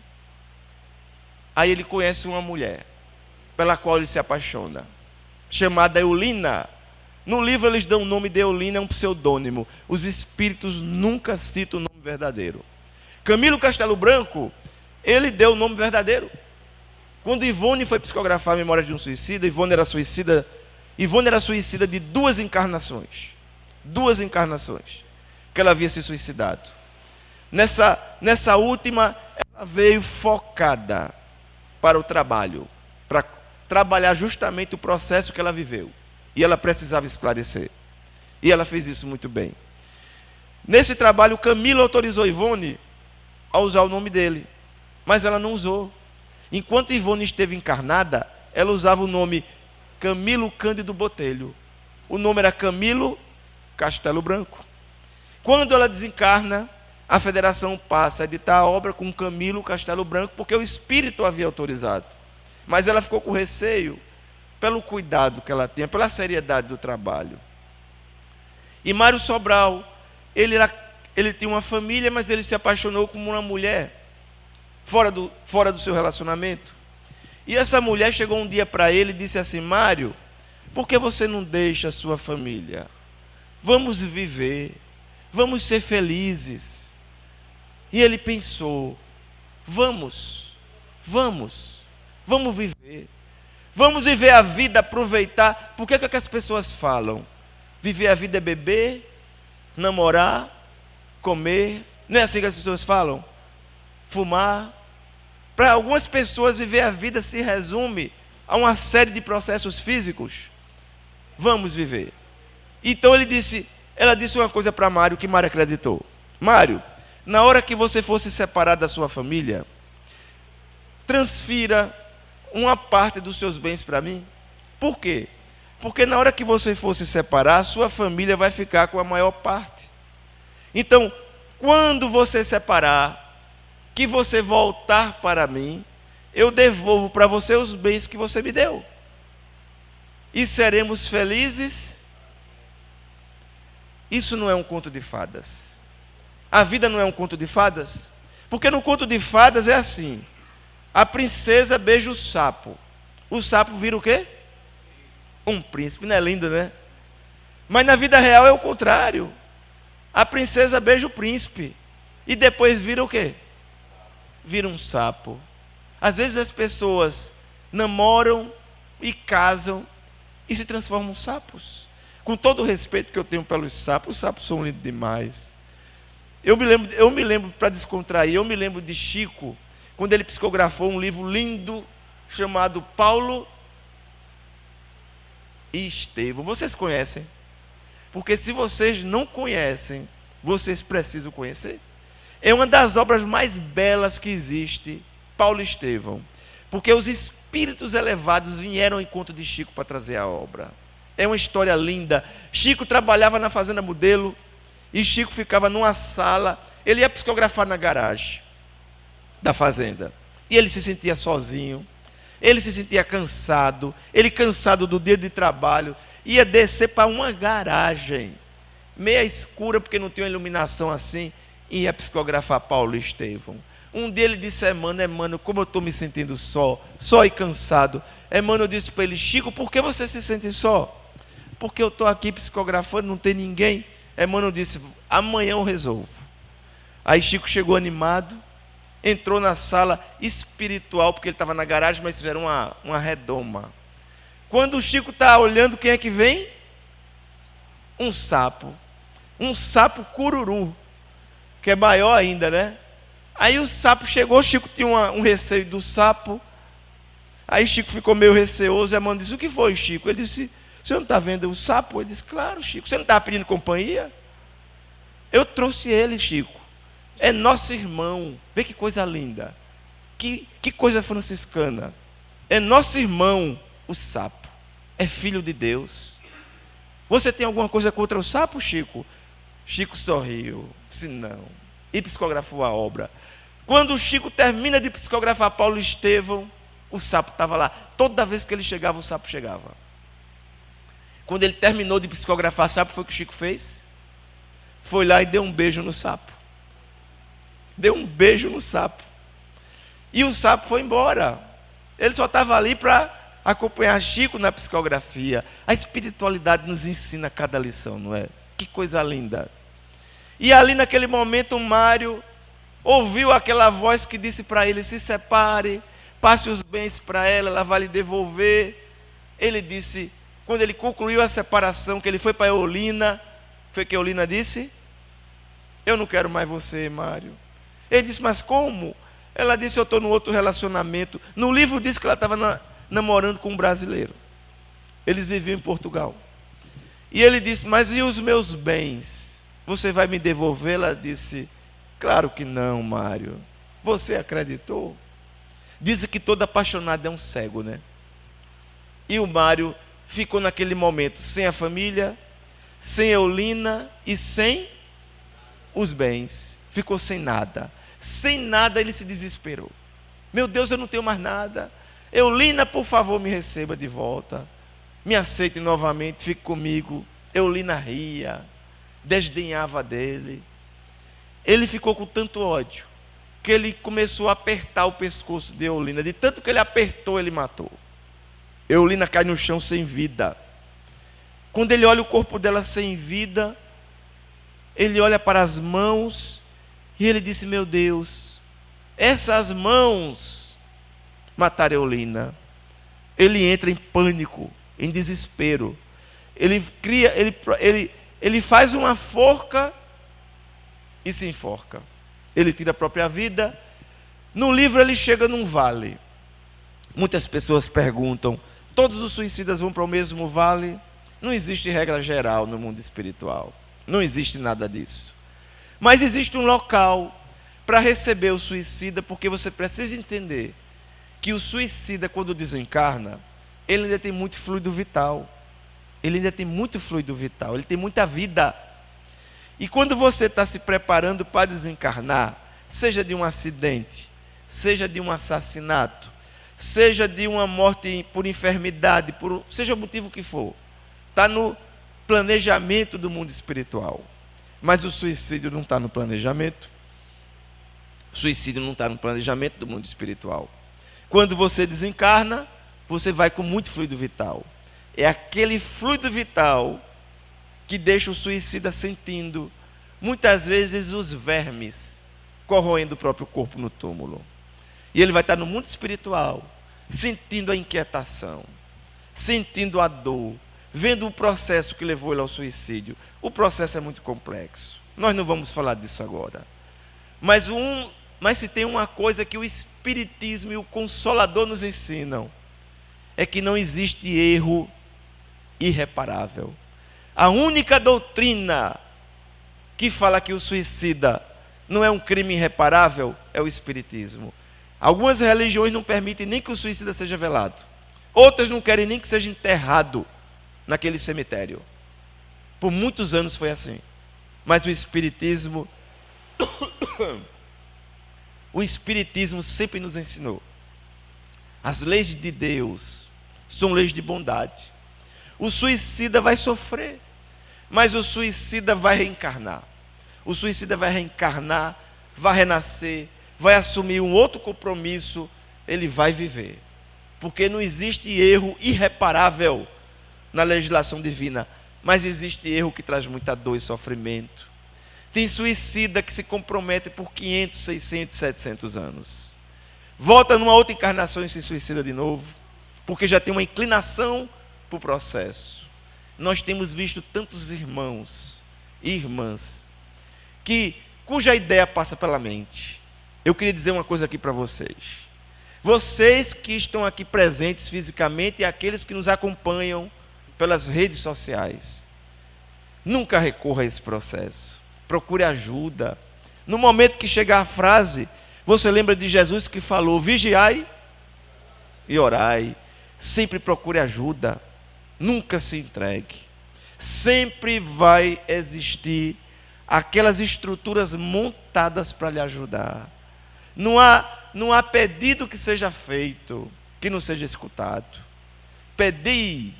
A: Aí ele conhece uma mulher, pela qual ele se apaixona, chamada Eulina. No livro eles dão o nome de Eulina, é um pseudônimo. Os espíritos nunca citam o nome verdadeiro. Camilo Castelo Branco, ele deu o nome verdadeiro. Quando Ivone foi psicografar Memórias de um Suicida, Ivone era suicida de 2 encarnações. 2 encarnações que ela havia se suicidado. Nessa última, ela veio focada para o trabalho, para trabalhar justamente o processo que ela viveu. E ela precisava esclarecer. E ela fez isso muito bem. Nesse trabalho, Camilo autorizou Ivone a usar o nome dele, mas ela não usou. Enquanto Ivone esteve encarnada, ela usava o nome Camilo Cândido Botelho. O nome era Camilo Castelo Branco. Quando ela desencarna, a federação passa a editar a obra com Camilo Castelo Branco, porque o espírito havia autorizado. Mas ela ficou com receio, pelo cuidado que ela tinha, pela seriedade do trabalho. E Mário Sobral, ele tinha uma família, mas ele se apaixonou como uma mulher, fora do seu relacionamento. E essa mulher chegou um dia para ele e disse assim: Mário, por que você não deixa a sua família? Vamos viver, vamos ser felizes. E ele pensou: vamos viver. Vamos viver a vida, aproveitar. Por que é que as pessoas falam? Viver a vida é beber, namorar, comer. Não é assim que as pessoas falam? Fumar. Para algumas pessoas, viver a vida se resume a uma série de processos físicos. Vamos viver. Então ela disse uma coisa para Mário que Mário acreditou. Mário, na hora que você for se separar da sua família, transfira uma parte dos seus bens para mim. Por quê? Porque na hora que você for se separar, a sua família vai ficar com a maior parte. Então, quando você separar, que você voltar para mim, eu devolvo para você os bens que você me deu. E seremos felizes. Isso não é um conto de fadas. A vida não é um conto de fadas. Porque no conto de fadas é assim: a princesa beija o sapo. O sapo vira o quê? Um príncipe. Não é lindo, né? Mas na vida real é o contrário. A princesa beija o príncipe. E depois vira o quê? Vira um sapo. Às vezes as pessoas namoram e casam e se transformam em sapos. Com todo o respeito que eu tenho pelos sapos, os sapos são lindos demais. Eu me lembro para descontrair, eu me lembro de Chico, quando ele psicografou um livro lindo chamado Paulo e Estevão. Vocês conhecem? Porque se vocês não conhecem, vocês precisam conhecer. É uma das obras mais belas que existe, Paulo e Estevão. Porque os espíritos elevados vieram ao encontro de Chico para trazer a obra. É uma história linda. Chico trabalhava na Fazenda Modelo e Chico ficava numa sala. Ele ia psicografar na garagem da fazenda. E ele se sentia sozinho. Ele se sentia cansado. Ele cansado do dia de trabalho. Ia descer para uma garagem, meia escura, porque não tinha iluminação assim. E ia psicografar Paulo e Estevão. Um dia ele disse: Emmanuel, como eu estou me sentindo só e cansado. Emmanuel disse para ele: Chico, por que você se sente só? Porque eu estou aqui psicografando, não tem ninguém. Emmanuel disse: amanhã eu resolvo. Aí Chico chegou animado, entrou na sala espiritual, porque ele estava na garagem, mas fizeram uma redoma. Quando o Chico está olhando, quem é que vem? Um sapo cururu, que é maior ainda, né? Aí o sapo chegou, Chico tinha um receio do sapo. Aí Chico ficou meio receoso. E a mãe disse: o que foi, Chico? Ele disse: você não está vendo o sapo? Ele disse: claro, Chico. Você não estava pedindo companhia? Eu trouxe ele, Chico. É nosso irmão. Vê que coisa linda. Que coisa franciscana. É nosso irmão, o sapo. É filho de Deus. Você tem alguma coisa contra o sapo, Chico? Chico sorriu. Disse: não. E psicografou a obra. Quando o Chico termina de psicografar Paulo e Estevão, o sapo estava lá. Toda vez que ele chegava, o sapo chegava. Quando ele terminou de psicografar, sabe o que foi que o Chico fez? Foi lá e deu um beijo no sapo. Deu um beijo no sapo. E o sapo foi embora. Ele só estava ali para acompanhar Chico na psicografia. A espiritualidade nos ensina cada lição, não é? Que coisa linda. E ali naquele momento o Mário ouviu aquela voz que disse para ele: se separe, passe os bens para ela vai lhe devolver. Ele disse, quando ele concluiu a separação, que ele foi para Eulina, foi que Eulina disse: eu não quero mais você, Mário. Ele disse: mas como? Ela disse: eu estou num outro relacionamento. No livro diz que ela estava namorando com um brasileiro. Eles viviam em Portugal. E ele disse: mas e os meus bens? Você vai me devolver? Ela disse: claro que não, Mário. Você acreditou? Dizem que todo apaixonado é um cego, né? E o Mário ficou naquele momento sem a família, sem Eulina e sem os bens. Ficou sem nada. Sem nada ele se desesperou. Meu Deus, eu não tenho mais nada. Eulina, por favor, me receba de volta. Me aceite novamente, fique comigo. Eulina ria, desdenhava dele. Ele ficou com tanto ódio que ele começou a apertar o pescoço de Eulina. De tanto que ele apertou, ele matou. Eulina cai no chão sem vida. Quando ele olha o corpo dela sem vida, ele olha para as mãos e ele disse: meu Deus, essas mãos mataram Eulina. Ele entra em pânico, em desespero. Ele faz uma forca e se enforca. Ele tira a própria vida. No livro ele chega num vale. Muitas pessoas perguntam: todos os suicidas vão para o mesmo vale? Não existe regra geral no mundo espiritual. Não existe nada disso. Mas existe um local para receber o suicida, porque você precisa entender que o suicida, quando desencarna, ele ainda tem muito fluido vital. Ele ainda tem muito fluido vital, ele tem muita vida. E quando você está se preparando para desencarnar, seja de um acidente, seja de um assassinato, seja de uma morte por enfermidade, seja o motivo que for, está no planejamento do mundo espiritual. Mas o suicídio não está no planejamento. O suicídio não está no planejamento do mundo espiritual. Quando você desencarna, você vai com muito fluido vital. É aquele fluido vital que deixa o suicida sentindo, muitas vezes, os vermes corroendo o próprio corpo no túmulo. E ele vai estar no mundo espiritual, sentindo a inquietação, sentindo a dor, vendo o processo que levou ele ao suicídio. O processo é muito complexo. Nós não vamos falar disso agora. Mas se tem uma coisa que o Espiritismo e o Consolador nos ensinam, é que não existe erro irreparável. A única doutrina que fala que o suicida não é um crime irreparável é o Espiritismo. Algumas religiões não permitem nem que o suicida seja velado. Outras não querem nem que seja enterrado naquele cemitério. Por muitos anos foi assim. Mas o Espiritismo sempre nos ensinou: as leis de Deus são leis de bondade. O suicida vai sofrer, mas o suicida vai reencarnar. O suicida vai reencarnar, vai renascer, vai assumir um outro compromisso, ele vai viver. Porque não existe erro irreparável na legislação divina, mas existe erro que traz muita dor e sofrimento. Tem suicida que se compromete por 500, 600, 700 anos. Volta numa outra encarnação e se suicida de novo, porque já tem uma inclinação para o processo. Nós temos visto tantos irmãos e irmãs cuja ideia passa pela mente. Eu queria dizer uma coisa aqui para vocês. Vocês que estão aqui presentes fisicamente e aqueles que nos acompanham pelas redes sociais, nunca recorra a esse processo. Procure ajuda. No momento que chegar a frase, você lembra de Jesus que falou: vigiai e orai. Sempre procure ajuda. Nunca se entregue. Sempre vai existir aquelas estruturas montadas para lhe ajudar. Não há pedido que seja feito que não seja escutado. Pedi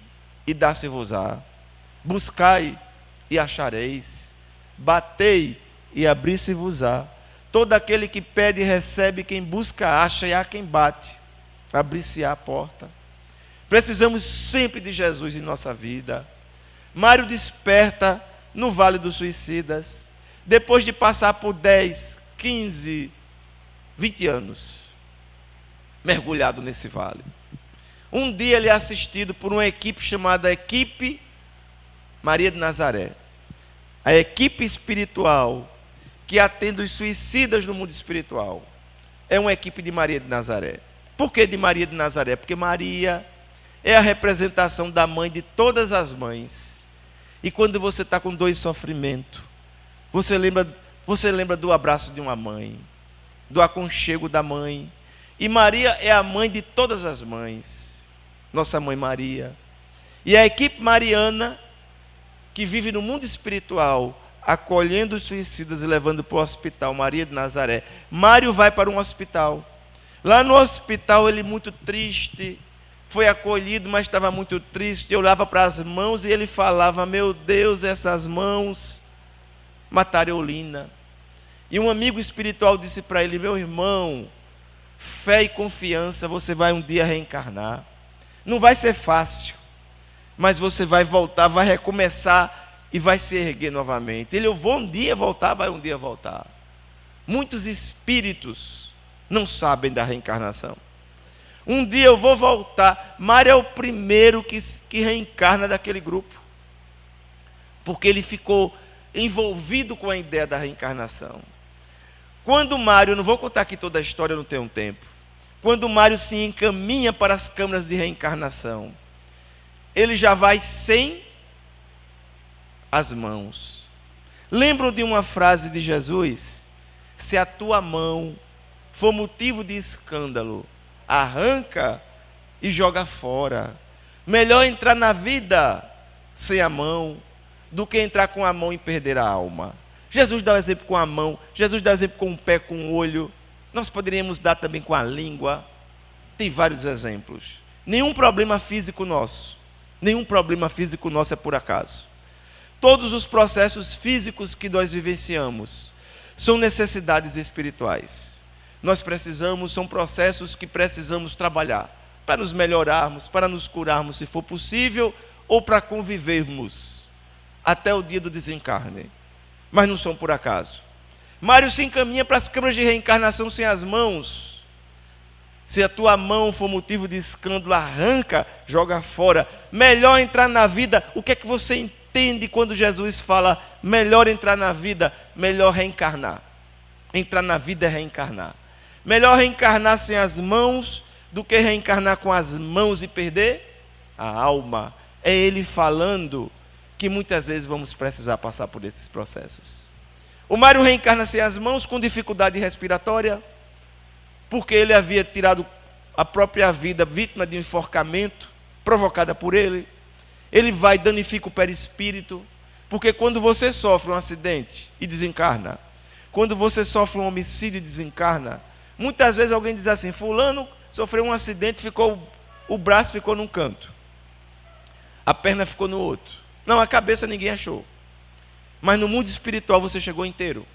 A: e dá-se-vos-á. Buscai e achareis, batei e abri-se-vos-á. Todo aquele que pede recebe, quem busca acha, e há quem bate, abrir-se-á a porta. Precisamos sempre de Jesus em nossa vida. Mário desperta no Vale dos Suicidas, depois de passar por 10, 15, 20 anos mergulhado nesse vale. Um dia ele é assistido por uma equipe chamada Equipe Maria de Nazaré, a equipe espiritual que atende os suicidas no mundo espiritual. É uma equipe de Maria de Nazaré. Por que de Maria de Nazaré? Porque Maria é a representação da mãe de todas as mães. E quando você está com dor e sofrimento, você lembra do abraço de uma mãe, do aconchego da mãe. E Maria é a mãe de todas as mães, nossa mãe Maria. E a equipe mariana, que vive no mundo espiritual, acolhendo os suicidas e levando para o hospital Maria de Nazaré. Mário vai para um hospital. Lá no hospital ele muito triste, foi acolhido, mas estava muito triste. Eu olhava para as mãos e ele falava: meu Deus, essas mãos mataram Eulina. E um amigo espiritual disse para ele: meu irmão, fé e confiança, você vai um dia reencarnar. Não vai ser fácil, mas você vai voltar, vai recomeçar e vai se erguer novamente. Ele: eu vou um dia voltar, vai um dia voltar. Muitos espíritos não sabem da reencarnação. Um dia eu vou voltar. Mário é o primeiro que reencarna daquele grupo, porque ele ficou envolvido com a ideia da reencarnação. Quando Mário, não vou contar aqui toda a história, eu não tenho tempo. Quando Mário se encaminha para as câmaras de reencarnação, ele já vai sem as mãos. Lembram de uma frase de Jesus? Se a tua mão for motivo de escândalo, arranca e joga fora. Melhor entrar na vida sem a mão do que entrar com a mão e perder a alma. Jesus dá o exemplo com a mão, Jesus dá o exemplo com o pé, com o olho. Nós poderíamos dar também com a língua. Tem vários exemplos. Nenhum problema físico nosso é por acaso. Todos os processos físicos que nós vivenciamos são necessidades espirituais. São processos que precisamos trabalhar para nos melhorarmos, para nos curarmos, se for possível, ou para convivermos até o dia do desencarne. Mas não são por acaso. Mário se encaminha para as câmaras de reencarnação sem as mãos. Se a tua mão for motivo de escândalo, arranca, joga fora. Melhor entrar na vida. O que é que você entende quando Jesus fala melhor entrar na vida, melhor reencarnar? Entrar na vida é reencarnar. Melhor reencarnar sem as mãos do que reencarnar com as mãos e perder a alma. É ele falando que muitas vezes vamos precisar passar por esses processos. O Mário reencarna sem as mãos, com dificuldade respiratória, porque ele havia tirado a própria vida vítima de um enforcamento provocada por ele. Ele vai e danifica o perispírito, porque quando você sofre um acidente e desencarna, quando você sofre um homicídio e desencarna, muitas vezes alguém diz assim: fulano sofreu um acidente, o braço ficou num canto, a perna ficou no outro. Não, a cabeça ninguém achou. Mas no mundo espiritual você chegou inteiro.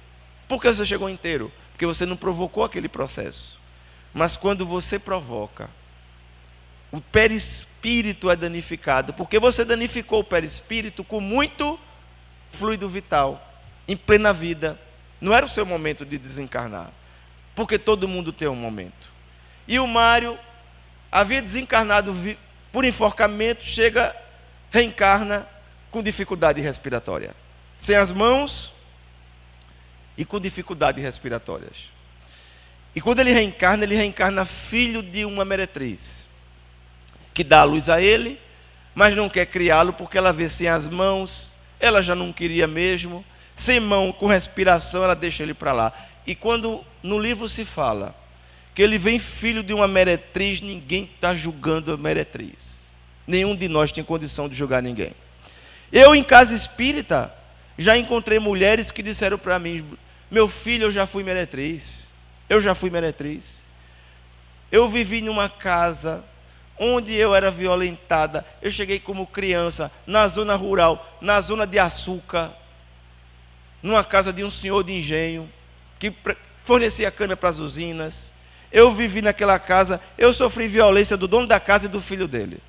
A: Por que você chegou inteiro? Porque você não provocou aquele processo. Mas quando você provoca, o perispírito é danificado, porque você danificou o perispírito com muito fluido vital, em plena vida. Não era o seu momento de desencarnar, porque todo mundo tem um momento. E o Mário havia desencarnado por enforcamento, reencarna com dificuldade respiratória, sem as mãos e com dificuldades respiratórias. E quando ele reencarna filho de uma meretriz, que dá a luz a ele, mas não quer criá-lo porque ela vê sem as mãos, ela já não queria mesmo, sem mão, com respiração, ela deixa ele para lá. E quando no livro se fala que ele vem filho de uma meretriz, ninguém está julgando a meretriz. Nenhum de nós tem condição de julgar ninguém. Eu, em casa espírita, já encontrei mulheres que disseram para mim: meu filho, eu já fui meretriz. Eu vivi numa casa onde eu era violentada. Eu cheguei como criança, na zona rural, na zona de açúcar, numa casa de um senhor de engenho, que fornecia cana para as usinas. Eu vivi naquela casa, eu sofri violência do dono da casa e do filho dele.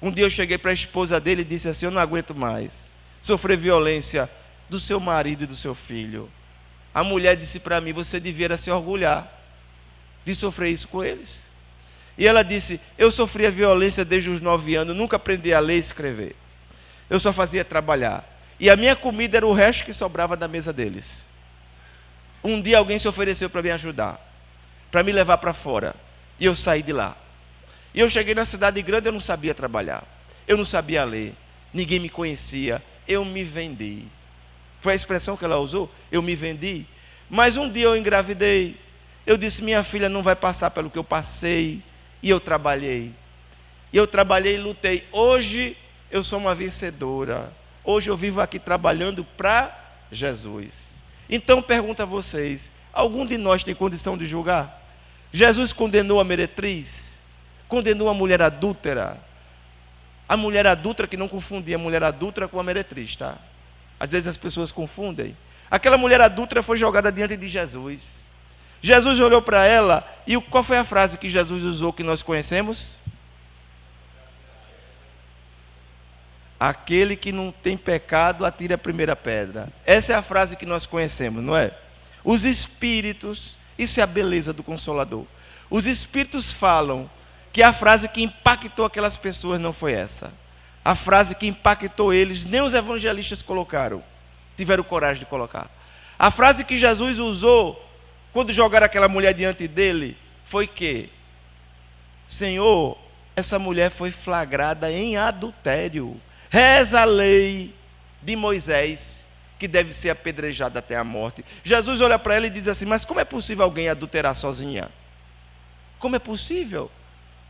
A: Um dia eu cheguei para a esposa dele e disse assim: eu não aguento mais sofrer violência do seu marido e do seu filho. A mulher disse para mim: você devia se orgulhar de sofrer isso com eles. E ela disse: eu sofria violência desde os 9 anos, nunca aprendi a ler e escrever. Eu só fazia trabalhar. E a minha comida era o resto que sobrava da mesa deles. Um dia alguém se ofereceu para me ajudar, para me levar para fora. E eu saí de lá. E eu cheguei na cidade grande, eu não sabia trabalhar. Eu não sabia ler. Ninguém me conhecia. Eu me vendi. Foi a expressão que ela usou? Eu me vendi. Mas um dia eu engravidei. Eu disse: minha filha não vai passar pelo que eu passei. E eu trabalhei. E eu trabalhei e lutei. Hoje eu sou uma vencedora. Hoje eu vivo aqui trabalhando para Jesus. Então pergunto a vocês: algum de nós tem condição de julgar? Jesus condenou a meretriz? Condenou a mulher adúltera? A mulher adúltera, que não confundia a mulher adúltera com a meretriz, tá? Às vezes as pessoas confundem. Aquela mulher adúltera foi jogada diante de Jesus. Jesus olhou para ela e qual foi a frase que Jesus usou que nós conhecemos? Aquele que não tem pecado, atire a primeira pedra. Essa é a frase que nós conhecemos, não é? Os espíritos, isso é a beleza do Consolador. Os espíritos falam que a frase que impactou aquelas pessoas não foi essa. A frase que impactou eles, nem os evangelistas colocaram, tiveram coragem de colocar. A frase que Jesus usou quando jogaram aquela mulher diante dele foi que: Senhor, essa mulher foi flagrada em adultério. Reza a lei de Moisés, que deve ser apedrejada até a morte. Jesus olha para ela e diz assim: mas como é possível alguém adulterar sozinha? Como é possível?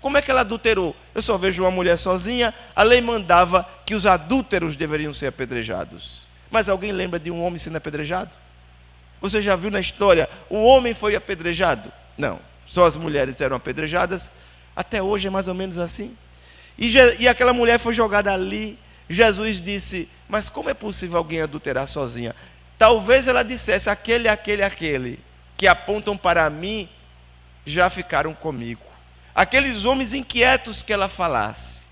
A: Como é que ela adulterou? Eu só vejo uma mulher sozinha. A lei mandava que os adúlteros deveriam ser apedrejados. Mas alguém lembra de um homem sendo apedrejado? Você já viu na história, o homem foi apedrejado? Não, só as mulheres eram apedrejadas. Até hoje é mais ou menos assim. E aquela mulher foi jogada ali. Jesus disse: mas como é possível alguém adulterar sozinha? Talvez ela dissesse: aquele que apontam para mim já ficaram comigo. Aqueles homens inquietos que ela falasse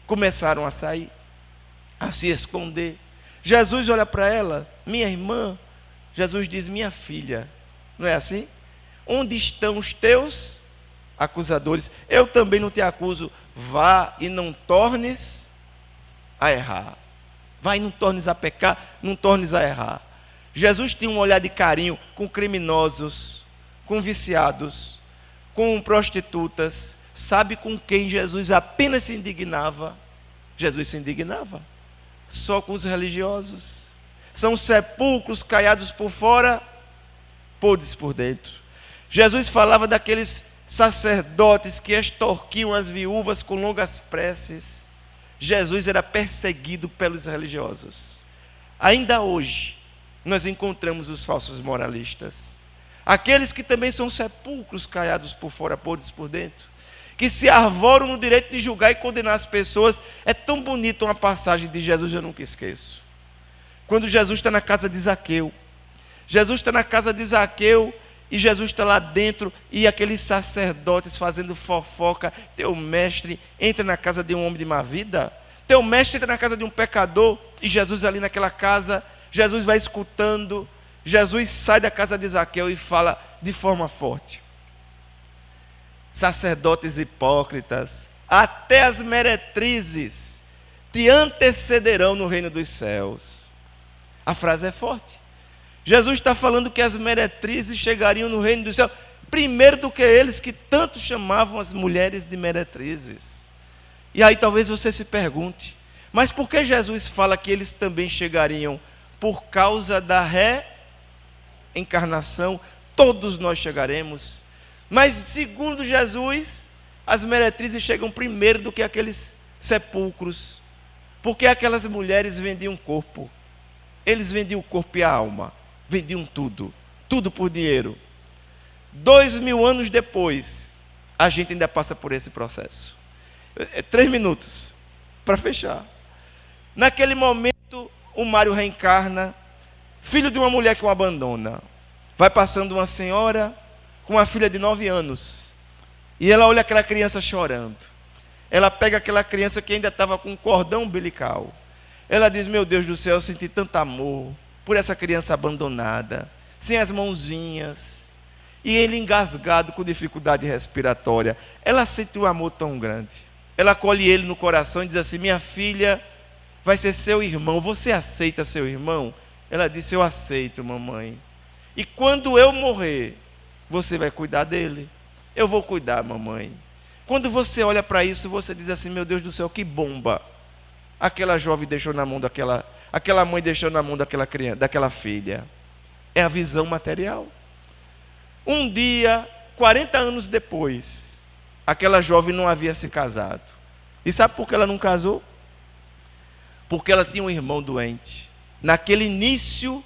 A: começaram a sair, a se esconder. Jesus olha para ela: minha irmã. Jesus diz: minha filha. Não é assim? Onde estão os teus acusadores? Eu também não te acuso. Vá e não tornes a errar. Vai e não tornes a pecar, não tornes a errar. Jesus tinha um olhar de carinho com criminosos, com viciados, com prostitutas. Sabe com quem Jesus apenas se indignava? Jesus se indignava só com os religiosos. São sepulcros caiados por fora, podres por dentro. Jesus falava daqueles sacerdotes que extorquiam as viúvas com longas preces. Jesus era perseguido pelos religiosos. Ainda hoje, nós encontramos os falsos moralistas. Aqueles que também são sepulcros caiados por fora, podres por dentro. Que se arvoram no direito de julgar e condenar as pessoas. É tão bonita uma passagem de Jesus, eu nunca esqueço. Quando Jesus está na casa de Zaqueu. Jesus está na casa de Zaqueu e Jesus está lá dentro e aqueles sacerdotes fazendo fofoca. Teu mestre entra na casa de um homem de má vida. Teu mestre entra na casa de um pecador e Jesus ali naquela casa. Jesus vai escutando. Jesus sai da casa de Zaqueu e fala de forma forte: sacerdotes hipócritas, até as meretrizes te antecederão no reino dos céus. A frase é forte. Jesus está falando que as meretrizes chegariam no reino dos céus primeiro do que eles, que tanto chamavam as mulheres de meretrizes. E aí talvez você se pergunte: mas por que Jesus fala que eles também chegariam? Por causa da reencarnação. Todos nós chegaremos. Mas segundo Jesus, as meretrizes chegam primeiro do que aqueles sepulcros. Porque aquelas mulheres vendiam corpo. Eles vendiam o corpo e a alma. Vendiam tudo. Tudo por dinheiro. 2000 anos depois, a gente ainda passa por esse processo. 3 minutos para fechar. Naquele momento, o Mário reencarna, filho de uma mulher que o abandona. Vai passando uma senhora com uma filha de 9 anos. E ela olha aquela criança chorando. Ela pega aquela criança que ainda estava com um cordão umbilical. Ela diz: meu Deus do céu, eu senti tanto amor por essa criança abandonada, sem as mãozinhas. E ele engasgado com dificuldade respiratória. Ela sente um amor tão grande. Ela acolhe ele no coração e diz assim: minha filha vai ser seu irmão. Você aceita seu irmão? Ela disse: eu aceito, mamãe. E quando eu morrer, você vai cuidar dele. Eu vou cuidar, mamãe. Quando você olha para isso, você diz assim: meu Deus do céu, que bomba. Aquela jovem deixou na mão aquela mãe deixou na mão daquela criança, daquela filha. É a visão material. Um dia, 40 anos depois, aquela jovem não havia se casado. E sabe por que ela não casou? Porque ela tinha um irmão doente. Naquele início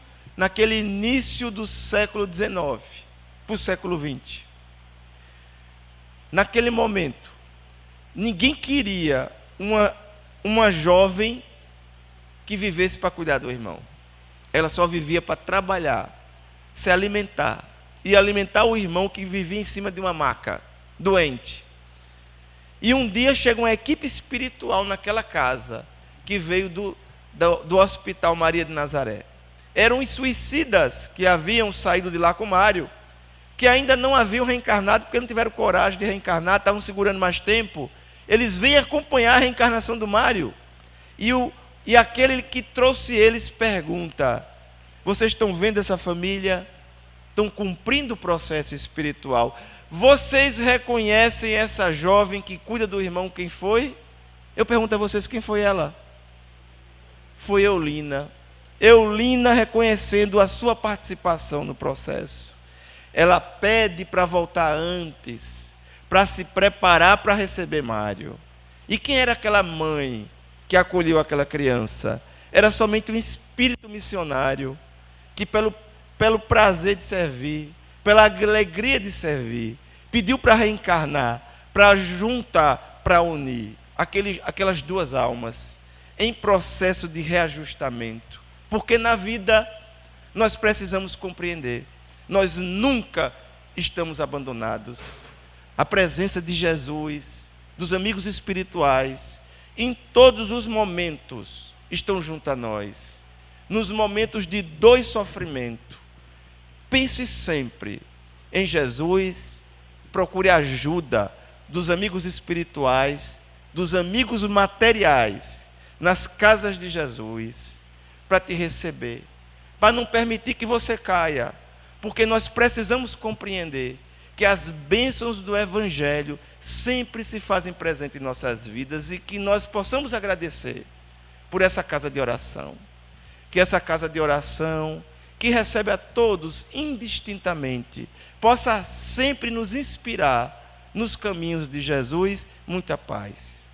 A: do século XIX, para o século XX. Naquele momento, ninguém queria uma jovem que vivesse para cuidar do irmão. Ela só vivia para trabalhar, se alimentar, e alimentar o irmão que vivia em cima de uma maca, doente. E um dia chega uma equipe espiritual naquela casa, que veio do Hospital Maria de Nazaré. Eram os suicidas que haviam saído de lá com Mário, que ainda não haviam reencarnado, porque não tiveram coragem de reencarnar, estavam segurando mais tempo. Eles vêm acompanhar a reencarnação do Mário. E aquele que trouxe eles pergunta: vocês estão vendo essa família? Estão cumprindo o processo espiritual. Vocês reconhecem essa jovem que cuida do irmão, quem foi? Eu pergunto a vocês, quem foi ela? Foi Eulina. Eulina reconhecendo a sua participação no processo. Ela pede para voltar antes, para se preparar para receber Mário. E quem era aquela mãe que acolheu aquela criança? Era somente um espírito missionário que pelo prazer de servir, pela alegria de servir, pediu para reencarnar, para juntar, para unir aquelas duas almas em processo de reajustamento. Porque na vida nós precisamos compreender, nós nunca estamos abandonados. A presença de Jesus, dos amigos espirituais, em todos os momentos estão junto a nós. Nos momentos de dor e sofrimento, pense sempre em Jesus, procure ajuda dos amigos espirituais, dos amigos materiais, nas casas de Jesus, para te receber, para não permitir que você caia, porque nós precisamos compreender que as bênçãos do Evangelho sempre se fazem presente em nossas vidas e que nós possamos agradecer por essa casa de oração. Que essa casa de oração, que recebe a todos indistintamente, possa sempre nos inspirar nos caminhos de Jesus. Muita paz.